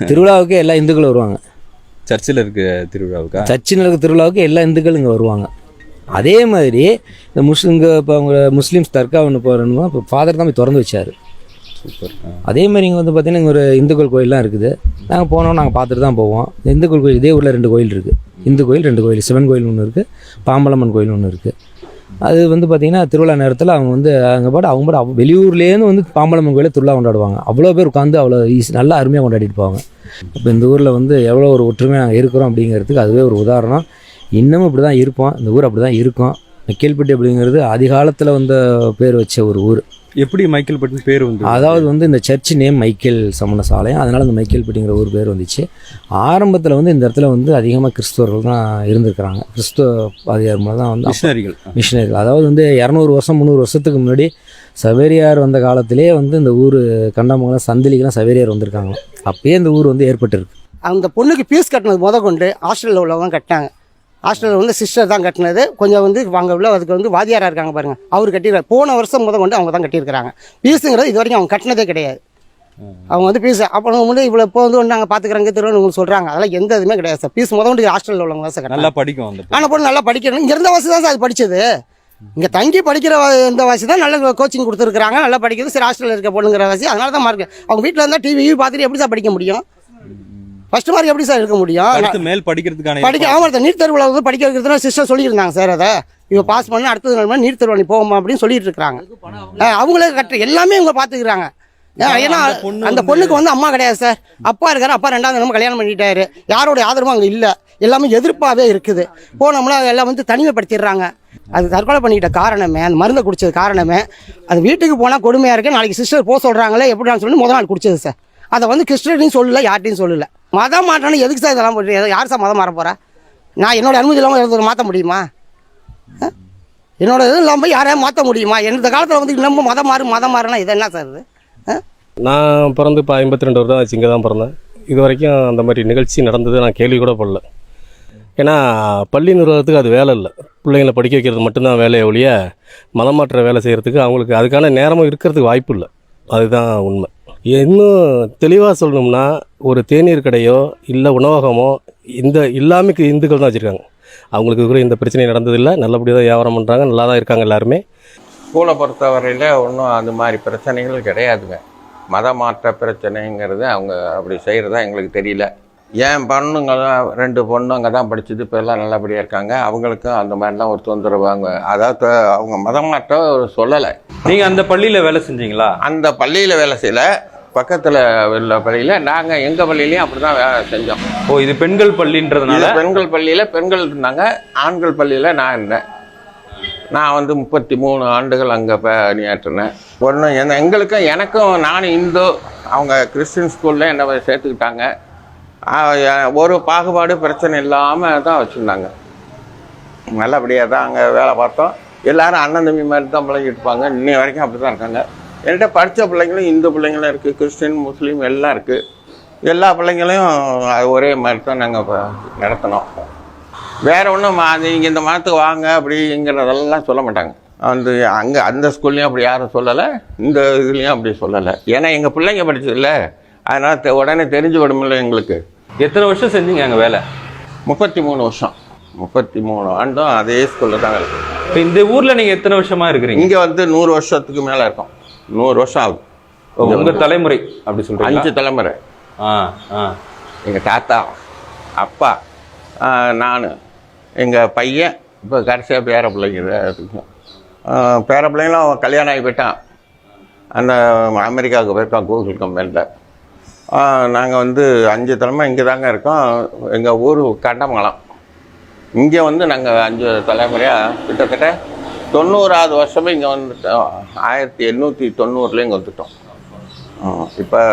[SPEAKER 7] திருவிழாவுக்கே எல்லா இந்துக்களும் வருவாங்க.
[SPEAKER 10] சர்ச்சில் இருக்க திருவிழாவுக்கு
[SPEAKER 7] திருவிழாவுக்கு எல்லா இந்துக்களும் இங்கே வருவாங்க. அதே மாதிரி இந்த இப்போ அவங்க முஸ்லீம்ஸ் தர்கா ஒன்று போகிறோன்னா இப்போ ஃபாதர் தான் போய் திறந்து வச்சார்.
[SPEAKER 10] சூப்பர்.
[SPEAKER 7] அதே மாதிரி இங்கே வந்து பார்த்திங்கன்னா இங்கே ஒரு இந்துக்கள் கோயிலெலாம் இருக்குது. நாங்கள் போனோம், நாங்கள் பார்த்துட்டு தான் போவோம். இந்த இந்துக்கள் கோயில் இதே ஊரில் 2 கோயில் இருக்குது. இந்து கோயில் 2 கோயில், சிவன் கோயில் ஒன்று இருக்குது, பாம்பலம்மன் கோயில் ஒன்று இருக்குது. அது வந்து பார்த்திங்கன்னா திருவிழா நேரத்தில் அவங்க வந்து அவங்க பாட்டு வெளியூர்லேருந்து வந்து பாம்பலம்மன் கோயிலில் திருவிழா கொண்டாடுவாங்க. அவ்வளோ பேர் உட்காந்து அவ்வளோ நல்லா அருமையாக கொண்டாடிட்டு போவாங்க. இப்போ இந்த ஊரில் வந்து எவ்வளோ ஒரு ஒற்றுமையாக நாங்கள் இருக்கிறோம் அப்படிங்கிறதுக்கு அதுவே ஒரு உதாரணம். இன்னமும் இப்படி தான் இருப்போம். இந்த ஊர் அப்படி தான் இருக்கும். மைக்கேல்பட்டி அப்படிங்கிறது அதிகாலத்தில் வந்த பேர் வச்ச ஒரு ஊர்.
[SPEAKER 10] எப்படி மைக்கேல்பட்டி பேர் வந்து?
[SPEAKER 7] அதாவது வந்து இந்த சர்ச் நேம் மைக்கேல் சமண சாலையம், அதனால் இந்த மைக்கேல்பட்டிங்கிற ஒரு பேர் வந்துச்சு. ஆரம்பத்தில் வந்து இந்த இடத்துல வந்து அதிகமாக கிறிஸ்தவர்கள் தான் இருந்திருக்கிறாங்க. கிறிஸ்துவ பாதியார் மூலம் தான் வந்து மிஷினரிகள். அதாவது வந்து 200 வருஷம் 300 வருஷத்துக்கு முன்னாடி சவேரியார் வந்த காலத்திலே வந்து இந்த ஊர் கண்டமங்கலம் சந்திலிக்கெல்லாம் சவேரியார் வந்திருக்காங்க. அப்பயே இந்த ஊர் வந்து ஏற்பட்டுருக்கு.
[SPEAKER 4] அந்த பொண்ணுக்கு ஃபீஸ் கட்டினது கொண்டு ஹாஸ்டலில் உள்ளவங்க கட்டினாங்க. ஹாஸ்டலில் வந்து சிஸ்டர் தான் கட்டினது. கொஞ்சம் வந்து வாங்க உள்ள அதுக்கு வந்து வாதியாராக இருக்காங்க பாருங்கள், அவர் கட்டிடுறாரு. போன வருஷம் கொண்டு அவங்க தான் கட்டியிருக்கிறாங்க. ஃபீஸுங்கிறது இது வரைக்கும் அவங்க கட்டினதே கிடையாது. அவங்க வந்து ஃபீஸ் அப்போ முன்னாடி இவ்வளோ இப்போ வந்து நாங்கள் பார்த்துக்குறாங்க திருவண்ணு உங்களுக்கு சொல்கிறாங்க. அதெல்லாம் எந்த இதுவுமே கிடையாது சார். ஃபீஸ் முதல்ல ஹாஸ்டலில் உள்ளவங்க தான் சார்
[SPEAKER 10] நல்லா படிக்கும் அந்த
[SPEAKER 4] ஆனால் பொண்ணு நல்லா படிக்கணும். இங்கே இருந்த வாசி தான் சார் அது படித்தது. இங்கே தங்கி படிக்கிற இந்த வாசி தான் நல்ல கோச்சிங் கொடுத்துருக்குறாங்க, நல்லா படிக்கிறது. சரி ஹாஸ்டலில் இருக்க பொண்ணுங்கிற வாசி அதனால தான் மார்க். அவங்க வீட்டில் இருந்தால் டிவி பார்த்துட்டு எப்படி சார் படிக்க முடியும்? ஃபர்ஸ்ட் மார்க் எப்படி சார் எடுக்க முடியும்?
[SPEAKER 10] மேல் படிக்கிறதுக்கான
[SPEAKER 4] ஆமாம் சார். நீட் தேர்வில் வந்து படிக்க வைக்கிறதுனா சிஸ்டர் சொல்லியிருந்தாங்க சார். அதை இவ பாஸ் பண்ணி அடுத்தது நாள் நீட் தேர்வு நீ போகுமா அப்படின்னு சொல்லிட்டு இருக்கிறாங்க. அவங்களே கட்டுற எல்லாமே இவங்க பார்த்துக்கிறாங்க. ஏன்னா அந்த பொண்ணுக்கு வந்து அம்மா கிடையாது சார், அப்பா இருக்காரு. அப்பா 2வது நம்ம கல்யாணம் பண்ணிட்டாரு. யாரோட ஆதரவும் அங்கே இல்லை, எல்லாமே எதிர்ப்பாகவே இருக்குது. போனோம்னா எல்லாம் வந்து தனிமைப்படுத்திடுறாங்க. அது தற்கொலை பண்ணிக்கிட்ட காரணமே, அந்த மருந்தை குடிச்சது காரணமே. அது வீட்டுக்கு போனால் கொடுமையாக இருக்குது. நாளைக்கு சிஸ்டர் போக சொல்கிறாங்களே எப்படின்னு சொல்லி முதல் நாள் குடிச்சது சார். அதை வந்து கிறிஸ்டியனையும் சொல்லலை, யார்ட்டையும் சொல்லலை. மதம் மாற்றணும் எதுக்கு சார் இதெல்லாம் போட்டு? யார் சார் மதம் மாற போகிறா? நான் என்னோட அனுமதி இல்லாமல் மாற்ற முடியுமா? என்னோட இது இல்லாமல் யாரையும் மாற்ற முடியுமா? இந்த காலத்தில் வந்து இன்னமும் மதம் மாறுனா இது என்ன சார் இது?
[SPEAKER 11] நான் பிறந்து இப்போ 52 வருடம் ஆச்சு, இங்கே தான் பிறந்தேன். இது வரைக்கும் அந்த மாதிரி நிகழ்ச்சி நடந்தது நான் கேள்வி கூட படல. ஏன்னா பள்ளி நிர்வாகத்துக்கு அது வேலை இல்லை, பிள்ளைங்களை படிக்க வைக்கிறது மட்டும்தான் வேலையை ஒழிய மதமாற்ற வேலை செய்கிறதுக்கு அவங்களுக்கு அதுக்கான நேரமும் இருக்கிறதுக்கு வாய்ப்பு இல்லை. அதுதான் உண்மை. இன்னும் தெளிவாக சொல்லணும்னா ஒரு தேநீர் கடையோ இல்லை உணவகமோ இந்த இல்லாமல் இந்துக்கள் தான் வச்சுருக்காங்க. அவங்களுக்கு கூட இந்த பிரச்சனை நடந்ததில்லை, நல்லபடியாக தான் வியாபாரம் பண்ணுறாங்க, நல்லா தான் இருக்காங்க எல்லாருமே.
[SPEAKER 9] ஸ்கூலை பொறுத்தவரையில் ஒன்றும் அது மாதிரி பிரச்சனைகள் கிடையாதுங்க. மதமாற்ற பிரச்சனைங்கிறது அவங்க அப்படி செய்கிறதா எங்களுக்கு தெரியல. என் பொண்ணுங்கெல்லாம் 2 பொண்ணு அங்கே தான் படிச்சுது, இப்போ எல்லாம் நல்லபடியாக இருக்காங்க. அவங்களுக்கும் அந்த மாதிரிலாம் ஒரு தொந்தரவு அவங்க அதாவது அவங்க மதமாற்றம் சொல்லலை.
[SPEAKER 10] நீங்கள் அந்த பள்ளியில் வேலை செஞ்சீங்களா?
[SPEAKER 9] அந்த பள்ளியில் வேலை செய்யலை, பக்கத்தில் உள்ள பள்ளியில். நாங்கள் எங்கள் பள்ளியிலையும் அப்படி தான் வேலை செஞ்சோம்.
[SPEAKER 10] ஓ, இது பெண்கள் பள்ளின்றதுனால?
[SPEAKER 9] பெண்கள் பள்ளியில் பெண்கள் இருந்தாங்க, ஆண்கள் பள்ளியில் நான் இருந்தேன். நான் வந்து 33 ஆண்டுகள் அங்கே பணியாற்றினேன். ஒன்று எங்களுக்கும் எனக்கும் நானும் இந்து, அவங்க கிறிஸ்டின் ஸ்கூலில் என்னை சேர்த்துக்கிட்டாங்க. ஒரு பாகுபாடு பிரச்சனை இல்லாமல் தான் வச்சுருந்தாங்க. நல்லபடியாக தான் அங்கே வேலை பார்த்தோம். எல்லோரும் அண்ணன் தம்பி மாதிரி தான் பழகிட்டு இருப்பாங்க. இன்னை வரைக்கும் அப்படி தான் இருக்காங்க. என்கிட்ட படித்த பிள்ளைங்களும் இந்து பிள்ளைங்களும் இருக்குது, கிறிஸ்டின் முஸ்லீம் எல்லாம் இருக்குது. எல்லா பிள்ளைங்களையும் ஒரே மாதிரி தான் நாங்கள் இப்போ நடத்தினோம். வேறு ஒன்றும் நீங்கள் இந்த மதத்துக்கு வாங்க அப்படிங்கிறதெல்லாம் சொல்ல மாட்டாங்க. வந்து அங்கே அந்த ஸ்கூல்லையும் அப்படி யாரும் சொல்லலை, இந்த இதுலேயும் அப்படி சொல்லலை. ஏன்னா எங்கள் பிள்ளைங்க படிச்சதில்ல, அதனால் உடனே தெரிஞ்சு விடுமில்ல எங்களுக்கு.
[SPEAKER 10] எத்தனை வருஷம் செஞ்சீங்க அங்கே வேலை?
[SPEAKER 9] 33 வருஷம். 33 ஆண்டும் அதே ஸ்கூலில் தான் வேலை.
[SPEAKER 10] இப்போ இந்த ஊரில் நீங்கள் எத்தனை வருஷமாக இருக்கிறீங்க?
[SPEAKER 9] இங்கே வந்து 100 வருஷத்துக்கு மேலே இருக்கும். 100 வருஷம் ஆகுது.
[SPEAKER 10] உங்கள் தலைமுறை அப்படி சொல்கிறீங்க?
[SPEAKER 9] 5 தலைமுறை. எங்கள் தாத்தா, அப்பா, நான், எங்கள் பையன், இப்போ கடைசியாக பேர பிள்ளைங்க இருக்கும். பேர பிள்ளைங்களும் கல்யாணம் ஆகி போயிட்டான். அந்த அமெரிக்காவுக்கு போயிருக்கோம் கூகுள் கம்பெனியில். நாங்கள் வந்து 5 தலைமை இங்கே தாங்க இருக்கோம். எங்கள் ஊர் கண்டமங்கலம். இங்கே வந்து நாங்கள் 5 தலைமுறையாக கிட்டத்தட்ட 90வது வருஷமே இங்கே வந்துட்டோம். 1890 இங்கே வந்துட்டோம். இப்போ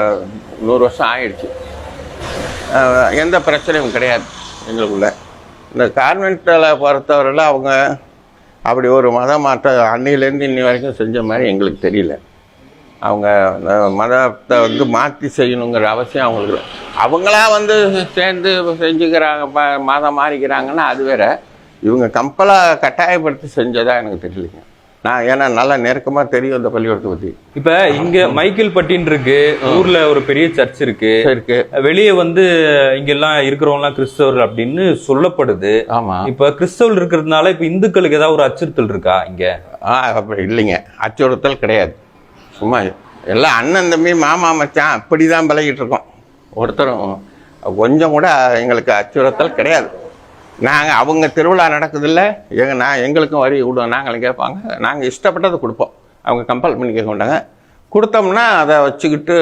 [SPEAKER 9] 100 வருஷம் ஆயிடுச்சு. எந்த பிரச்சனையும் கிடையாது எங்களுக்குள்ள. இந்த கான்வென்ட்டில் பொறுத்தவரையில் அவங்க அப்படி ஒரு மதம் மாற்ற அன்னையிலேருந்து இன்னி வரைக்கும் செஞ்ச மாதிரி எங்களுக்கு தெரியல. அவங்க மதத்தை வந்து மாற்றி செய்யணுங்கிற அவசியம் அவங்களுக்கு. அவங்களா வந்து சேர்ந்து செஞ்சுக்கிறாங்க, மதம் மாறிக்கிறாங்கன்னா அது வேற. இவங்க கம்பலாக கட்டாயப்படுத்தி செஞ்சதா எனக்கு தெரியலைங்க. நான் ஏன்னா நல்லா நெருக்கமாக தெரியும் இந்த பள்ளிக்கூடத்தை பற்றி.
[SPEAKER 10] இப்போ இங்கே மைக்கேல் பட்டின்னு இருக்கு, ஊரில் ஒரு பெரிய சர்ச் இருக்கு. வெளியே வந்து இங்கெல்லாம் இருக்கிறவங்கலாம் கிறிஸ்தவர்கள் அப்படின்னு சொல்லப்படுது.
[SPEAKER 9] ஆமாம்.
[SPEAKER 10] இப்போ கிறிஸ்தவர்கள் இருக்கிறதுனால இப்போ இந்துக்களுக்கு ஏதாவது ஒரு அச்சுறுத்தல் இருக்கா இங்கே?
[SPEAKER 9] அப்படி இல்லைங்க, அச்சுறுத்தல் கிடையாது. சும்மா எல்லாம் அண்ணன் தம்பி மாமா மச்சான் அப்படி தான் பழகிட்டு இருக்கோம். ஒருத்தரும் கொஞ்சம் கூட எங்களுக்கு அச்சுறுத்தல் கிடையாது. நாங்கள் அவங்க திருவிழா நடக்குதில்ல, எங்களுக்கும் வரி விடுவோம், நாங்களும் கேட்பாங்க. நாங்கள் இஷ்டப்பட்டதை கொடுப்போம். அவங்க கம்பல் பண்ணி கேட்க மாட்டாங்க. கொடுத்தோம்னா அதை வச்சுக்கிட்டு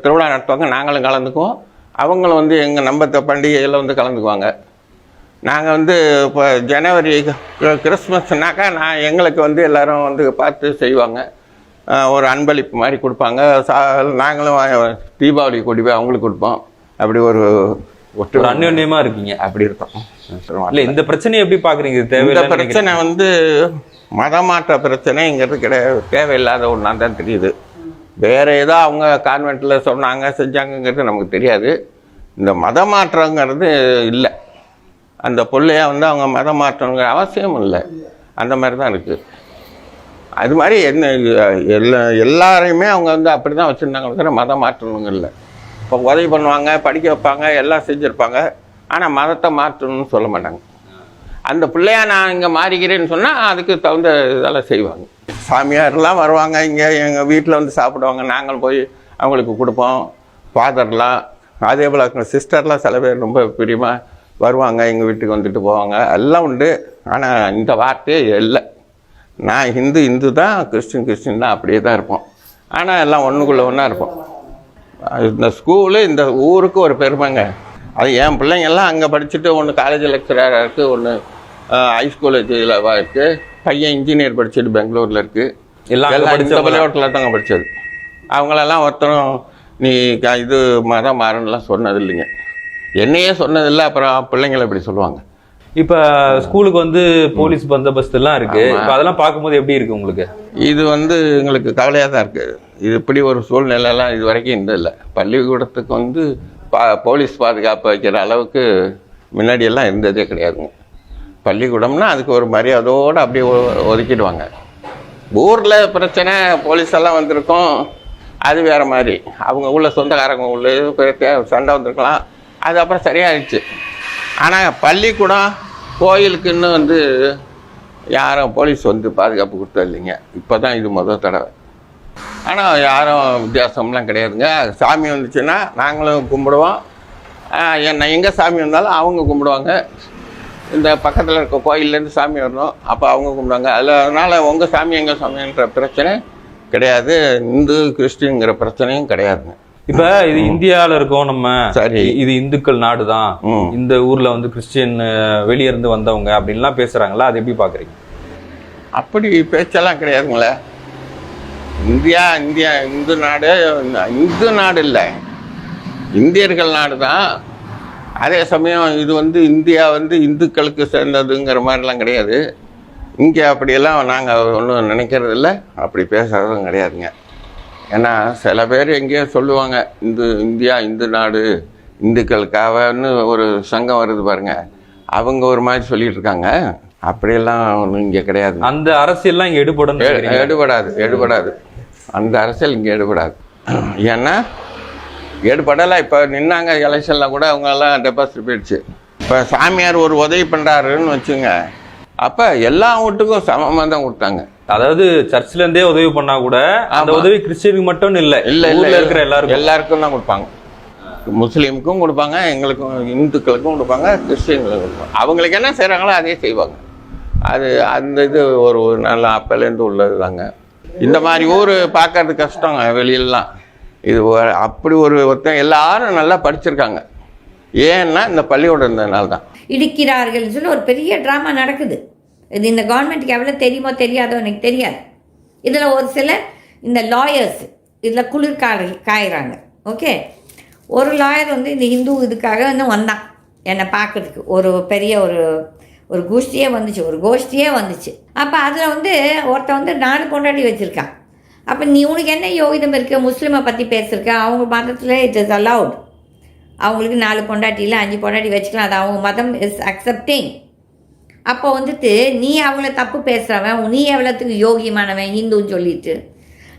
[SPEAKER 9] திருவிழா நடத்துவாங்க, நாங்களும் கலந்துக்குவோம். அவங்களும் வந்து நம்ம பண்டிகையில் வந்து கலந்துக்குவாங்க. நாங்கள் வந்து இப்போ ஜனவரி கிறிஸ்மஸ்னாக்கா எங்களுக்கு வந்து எல்லோரும் வந்து பார்த்து செய்வாங்க. ஒரு அன்பளிப்பு மாதிரி கொடுப்பாங்க. நாங்களும் தீபாவளி கொடி போய் அவங்களுக்கு கொடுப்போம். அப்படி ஒரு
[SPEAKER 10] அந்யோன்யமா இருக்கீங்க.
[SPEAKER 9] அப்படி இருக்கும்.
[SPEAKER 10] இல்லை, இந்த பிரச்சனையை எப்படி பார்க்குறீங்க?
[SPEAKER 9] இந்த பிரச்சனை வந்து மதமாற்ற பிரச்சனைங்கிறது கிடையாது, தேவையில்லாத ஒன்றா தான் தெரியுது. வேறு ஏதோ அவங்க கான்வென்ட்டில் சொன்னாங்க செஞ்சாங்கங்கிறது நமக்கு தெரியாது. இந்த மதமாற்றங்கிறது இல்லை. அந்த பிள்ளைய வந்து அவங்க மதமாற்றங்கிற அவசியம் இல்லை. அந்த மாதிரி தான் இருக்குது. அது மாதிரி எல்லாரையுமே அவங்க வந்து அப்படி தான் வச்சுருந்தாங்க, மதம் மாற்றணுங்க இல்லை. இப்போ உதவி பண்ணுவாங்க, படிக்க வைப்பாங்க, எல்லாம் செஞ்சுருப்பாங்க. ஆனால் மதத்தை மாற்றணும்னு சொல்ல மாட்டாங்க. அந்த பிள்ளையா நான் இங்கே மாறிக்கிறேன்னு சொன்னால் அதுக்கு தகுந்த இதெல்லாம் செய்வாங்க. சாமியார்லாம் வருவாங்க, இங்கே எங்கள் வீட்டில் வந்து சாப்பிடுவாங்க, நாங்கள் போய் அவங்களுக்கு கொடுப்போம். ஃபாதர்லாம் அதே போல் சிஸ்டர்லாம் சில பேர் ரொம்ப பிரியமாக வருவாங்க, எங்கள் வீட்டுக்கு வந்துட்டு போவாங்க, எல்லாம் உண்டு. ஆனால் இந்த வார்த்தையே இல்லை. நான் இந்து தான், கிறிஸ்டின் தான், அப்படியே தான் இருப்போம். ஆனால் எல்லாம் ஒன்றுக்குள்ளே ஒன்றா இருப்போம். இந்த ஸ்கூலு இந்த ஊருக்கு ஒரு பெருமைங்க. அது என் பிள்ளைங்கள்லாம் அங்கே படிச்சுட்டு ஒன்று காலேஜ் லெக்சராக இருக்குது, ஒன்று ஹைஸ்கூல் இதில் இருக்குது, பையன் இன்ஜினியர் படிச்சுட்டு பெங்களூரில் இருக்குது. எல்லாம் இந்த பள்ளிக்கூடத்தில் தாங்க படித்தது. அவங்களெல்லாம் ஒருத்தரும் நீ இது மதம் மாறன்னுலாம் சொன்னது இல்லைங்க, என்னையே சொன்னதில்லை. அப்புறம் பிள்ளைங்களை இப்படி சொல்லுவாங்க.
[SPEAKER 8] இப்போ ஸ்கூலுக்கு வந்து போலீஸ் பந்தோபஸ்துலாம் இருக்குது, இப்போ அதெல்லாம் பார்க்கும்போது எப்படி இருக்குது உங்களுக்கு?
[SPEAKER 9] இது வந்து எங்களுக்கு கவலையாக தான் இருக்குது. இது இப்படி ஒரு சூழ்நிலைலாம் இது வரைக்கும் இந்த இல்லை. பள்ளிக்கூடத்துக்கு வந்து போலீஸ் பாதுகாப்பு வைக்கிற அளவுக்கு முன்னாடியெல்லாம் இருந்ததே கிடையாதுங்க. பள்ளிக்கூடம்னா அதுக்கு ஒரு மரியாதையோடு அப்படியே ஒதுக்கிடுவாங்க. ஊரில் பிரச்சனை, போலீஸ் எல்லாம் வந்திருக்கோம், அது வேறு மாதிரி. அவங்க உள்ள சொந்தக்காரங்க உள்ள சண்டை வந்திருக்கலாம், அது அப்புறம் சரியாயிடுச்சு. ஆனால் பள்ளிக்கூடம் கோயிலுக்குன்னு வந்து யாரும் போலீஸ் வந்து பாதுகாப்பு கொடுத்தது இல்லைங்க. இப்போ தான் இது முதல் தடவை. ஆனால் யாரும் வித்தியாசம்லாம் கிடையாதுங்க. சாமி வந்துச்சுன்னா நாங்களும் கும்பிடுவோம், எங்கே சாமி வந்தாலும் அவங்க கும்பிடுவாங்க. இந்த பக்கத்தில் இருக்க கோயிலேருந்து சாமி வரணும், அப்போ அவங்க கும்பிடுவாங்க. அதனால் உங்கள் சாமி எங்கள் சாமின்ற பிரச்சனை கிடையாது, இந்து கிறிஸ்டின்ங்கிற பிரச்சனையும் கிடையாதுங்க.
[SPEAKER 8] இப்போ இது இந்தியாவில் இருக்கோம் நம்ம,
[SPEAKER 9] சரி,
[SPEAKER 8] இது இந்துக்கள் நாடு தான், இந்த ஊரில் வந்து கிறிஸ்டின் வெளியே இருந்து வந்தவங்க அப்படின்லாம் பேசுகிறாங்களா, அது எப்படி பார்க்குறீங்க?
[SPEAKER 9] அப்படி பேச்செல்லாம் கிடையாதுங்களே. இந்து நாடு இல்லை, இந்தியர்கள் நாடு தான். அதே சமயம் இது வந்து இந்தியா வந்து இந்துக்களுக்கு சேர்ந்ததுங்கிற மாதிரிலாம் கிடையாது. இங்கே அப்படியெல்லாம் நாங்கள் ஒன்றும் நினைக்கிறது இல்லை, அப்படி பேசுகிறதும் கிடையாதுங்க. ஏன்னா சில பேர் எங்கேயோ சொல்லுவாங்க, இந்து நாடு, இந்துக்களுக்காகன்னு ஒரு சங்கம் வருது பாருங்க, அவங்க ஒரு மாதிரி சொல்லிட்டு இருக்காங்க. அப்படியெல்லாம் ஒன்றும் இங்கே கிடையாது.
[SPEAKER 8] அந்த அரசியல்லாம் இங்கே
[SPEAKER 9] எடுபடாது. அந்த அரசியல் இங்கே எடுபடாது. ஏன்னா எடுபடலை. இப்போ நின்னாங்க எலெக்ஷனில் கூட அவங்கெல்லாம் டெபாசிட் போயிடுச்சு. இப்போ சாமியார் ஒரு உதவி பண்ணுறாருன்னு வச்சுங்க, அப்போ எல்லா வீட்டுக்கும் சமமாக தான் கொடுத்தாங்க.
[SPEAKER 8] அதாவது சர்ச்சில் இருந்தே உதவி பண்ணா கூட அந்த உதவி கிறிஸ்டியனுக்கு மட்டும் இல்லை இருக்கிற
[SPEAKER 9] எல்லாருக்கும் தான் கொடுப்பாங்க. முஸ்லீமுக்கும் கொடுப்பாங்க, எங்களுக்கும் இந்துக்களுக்கும் கொடுப்பாங்க, கிறிஸ்டியன்களுக்கும் கொடுப்பாங்க. அவங்களுக்கு என்ன செய்கிறாங்களோ அதே செய்வாங்க. அது அந்த இது ஒரு நல்ல அப்பலேருந்து உள்ளது தாங்க. இந்த மாதிரி ஊர் பார்க்கறது கஷ்டங்க வெளியிலலாம். இது அப்படி ஒருத்தன் எல்லாரும் நல்லா படிச்சிருக்காங்க. ஏன்னா இந்த பள்ளியோட இருந்ததுனால தான்.
[SPEAKER 1] இடிக்கிறார்கள் சொல்லி ஒரு பெரிய ட்ராமா நடக்குது. இது இந்த கவர்மெண்ட்டுக்கு எவ்வளோ தெரியுமோ தெரியாதோ எனக்கு தெரியாது. இதில் ஒரு சிலர் இந்த லாயர்ஸ் இதில் காயிறாங்க. ஓகே, ஒரு லாயர் வந்து இந்த ஹிந்து இதுக்காக இன்னும் வந்தான் என்னை பார்க்குறதுக்கு. ஒரு பெரிய ஒரு கோஷ்டியே வந்துச்சு. அப்போ அதில் வந்து ஒருத்தன் வந்து 4 பொண்டாட்டி வச்சுருக்கான். அப்போ நீ உனக்கு என்ன யோகிதம் இருக்குது, முஸ்லீமை பற்றி பேசியிருக்க, அவங்க மதத்தில் இட் இஸ் அலவுட். அவங்களுக்கு 4 பொண்டாட்டி இல்லை 5 பொண்டாட்டி வச்சுக்கலாம், அது அவங்க மதம் இஸ் அக்செப்டிங். அப்போ வந்துட்டு நீ அவங்கள தப்பு பேசுகிறவன், நீ எவ்வளோத்துக்கு யோகியமானவன் ஹிந்துன்னு சொல்லிட்டு.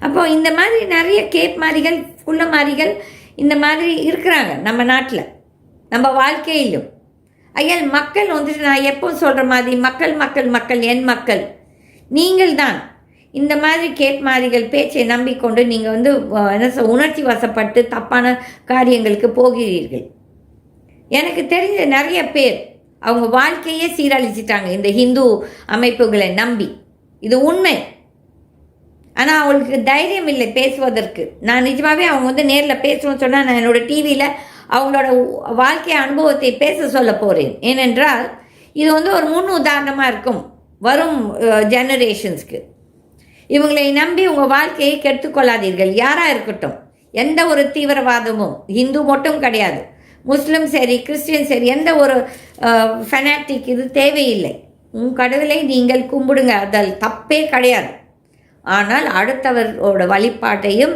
[SPEAKER 1] அப்போ இந்த மாதிரி நிறைய கேப் மாதிரிகள், குள்ள மாதிரிகள் இந்த மாதிரி இருக்கிறாங்க நம்ம நாட்டில், நம்ம வாழ்க்கையிலும். ஐயல் மக்கள் வந்துட்டு நான் எப்போ சொல்கிற மாதிரி மக்கள் என் மக்கள் நீங்கள் தான். இந்த மாதிரி கேப் மாதிரிகள் பேச்சை நம்பிக்கொண்டு நீங்கள் வந்து உணர்ச்சி வசப்பட்டு தப்பான காரியங்களுக்கு போகிறீர்கள். எனக்கு தெரிஞ்ச நிறைய பேர் அவங்க வாழ்க்கையே சீரழிச்சிட்டாங்க இந்த ஹிந்து அமைப்புகளை நம்பி. இது உண்மை. ஆனால் அவங்களுக்கு தைரியம் இல்லை பேசுவதற்கு. நான் நிஜமாகவே அவங்க வந்து நேரில் பேசணும்னு சொன்னால் நான் என்னோடய டிவியில் அவங்களோட வாழ்க்கை அனுபவத்தை பேச சொல்ல போகிறேன். ஏனென்றால் இது வந்து ஒரு முன் உதாரணமாக இருக்கும் வரும் ஜெனரேஷன்ஸ்க்கு. இவங்களை நம்பி உங்கள் வாழ்க்கையை கெடுத்துக்கொள்ளாதீர்கள். யாராக இருக்கட்டும், எந்த ஒரு தீவிரவாதமும் ஹிந்து மட்டும் கிடையாது, முஸ்லீம் சரி கிறிஸ்டியன் சரி, எந்த ஒரு ஃபெனாட்டிக் இது தேவையில்லை. உன் கடவுளை நீங்கள் கும்பிடுங்க, அதில் தப்பே கிடையாது. ஆனால் அடுத்தவரோட வழிபாட்டையும்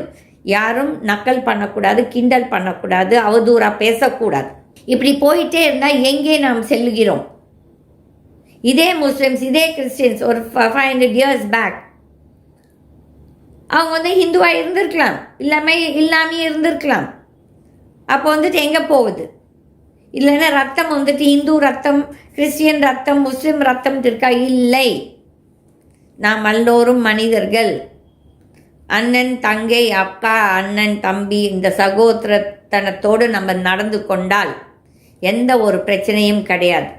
[SPEAKER 1] யாரும் நக்கல் பண்ணக்கூடாது, கிண்டல் பண்ணக்கூடாது, அவதூறாக பேசக்கூடாது. இப்படி போயிட்டே இருந்தால் எங்கே நாம் செல்லுகிறோம்? இதே முஸ்லிம்ஸ் இதே கிறிஸ்டியன்ஸ் ஒரு 500 years பேக் அவங்க வந்து ஹிந்துவாக இருந்திருக்கலாம், இல்லாமே இருந்திருக்கலாம். அப்போ வந்துட்டு எங்கே போகுது? இல்லைன்னா ரத்தம் வந்துட்டு இந்து ரத்தம், கிறிஸ்டியன் ரத்தம், முஸ்லீம் ரத்தம் இருக்கா? இல்லை. நாம் எல்லோரும் மனிதர்கள். அண்ணன் தங்கை, அக்கா, அண்ணன் தம்பி, இந்த சகோதரத்தனத்தோடு நம்ம நடந்து கொண்டால் எந்த ஒரு பிரச்சனையும் கிடையாது.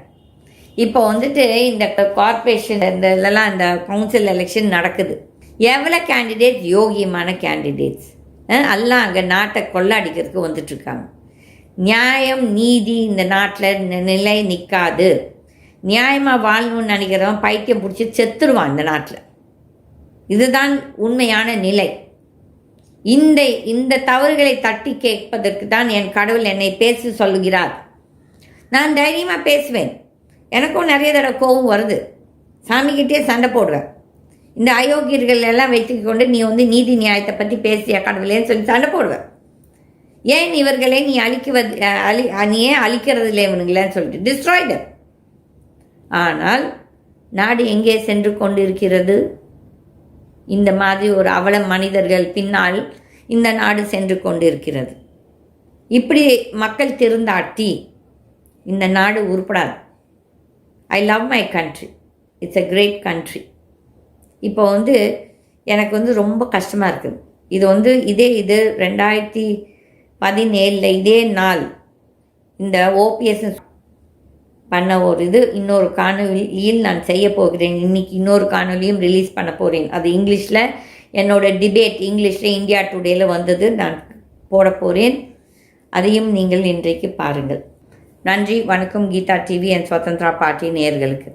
[SPEAKER 1] இப்போ வந்துட்டு இந்த கார்ப்பரேஷன் இதெல்லாம் இந்த கவுன்சில் எலெக்ஷன் நடக்குது. எவ்வளோ கேண்டிடேட் யோகியமான கேண்டிடேட்ஸ் எல்லாம் அங்கே நாட்டை கொள்ளாடிக்கிறதுக்கு வந்துட்டுருக்காங்க. நியாயம் நீதி இந்த நாட்டில் நிலை நிற்காது. நியாயமாக வாழணும்னு நினைக்கிறவன் பைத்தியம் பிடிச்சி செத்துருவான் இந்த நாட்டில். இதுதான் உண்மையான நிலை. இந்த தவறுகளை தட்டி கேட்பதற்கு தான் என் கடவுள் என்னை பேசி சொல்லுகிறார். நான் தைரியமாக பேசுவேன். எனக்கும் நிறைய தடவை கோபம் வருது. சாமிக்கிட்டே சண்டை போடுவேன். இந்த அயோக்கியர்கள் எல்லாம் வைத்துக்கொண்டு நீ வந்து நீதி நியாயத்தை பற்றி பேசிய கடவுளேன்னு சொல்லி சண்டை போடுவேன். ஏன் இவர்களே நீ நீ ஏன் அழிக்கிறது இல்லை இவனுங்களேன்னு சொல்லிட்டு டிஸ்ட்ராய்டு. ஆனால் நாடு எங்கே சென்று கொண்டிருக்கிறது? இந்த மாதிரி ஒரு அவல மனிதர்கள் பின்னால் இந்த நாடு சென்று கொண்டிருக்கிறது. இப்படி மக்கள் திருந்தாட்டி இந்த நாடு உருப்படாது. I love my country. It's a great country. இப்போ வந்து எனக்கு வந்து ரொம்ப கஷ்டமாக இருக்குது. இது வந்து இது 2017 இதே நாள் இந்த ஓபிஎஸ் பண்ண ஒரு இன்னொரு காணொலியில் நான் செய்ய போகிறேன். இன்றைக்கி இன்னொரு காணொலியும் ரிலீஸ் பண்ண போகிறேன். அது இங்கிலீஷில் என்னோடய டிபேட் இங்கிலீஷில் இந்தியா டுடேயில் வந்தது நான் போட போகிறேன். அதையும் நீங்கள் இன்றைக்கு பாருங்கள். நன்றி, வணக்கம். கீதா டிவி அண்ட் ஸ்வதந்திரா பார்ட்டி நேயர்களுக்கு.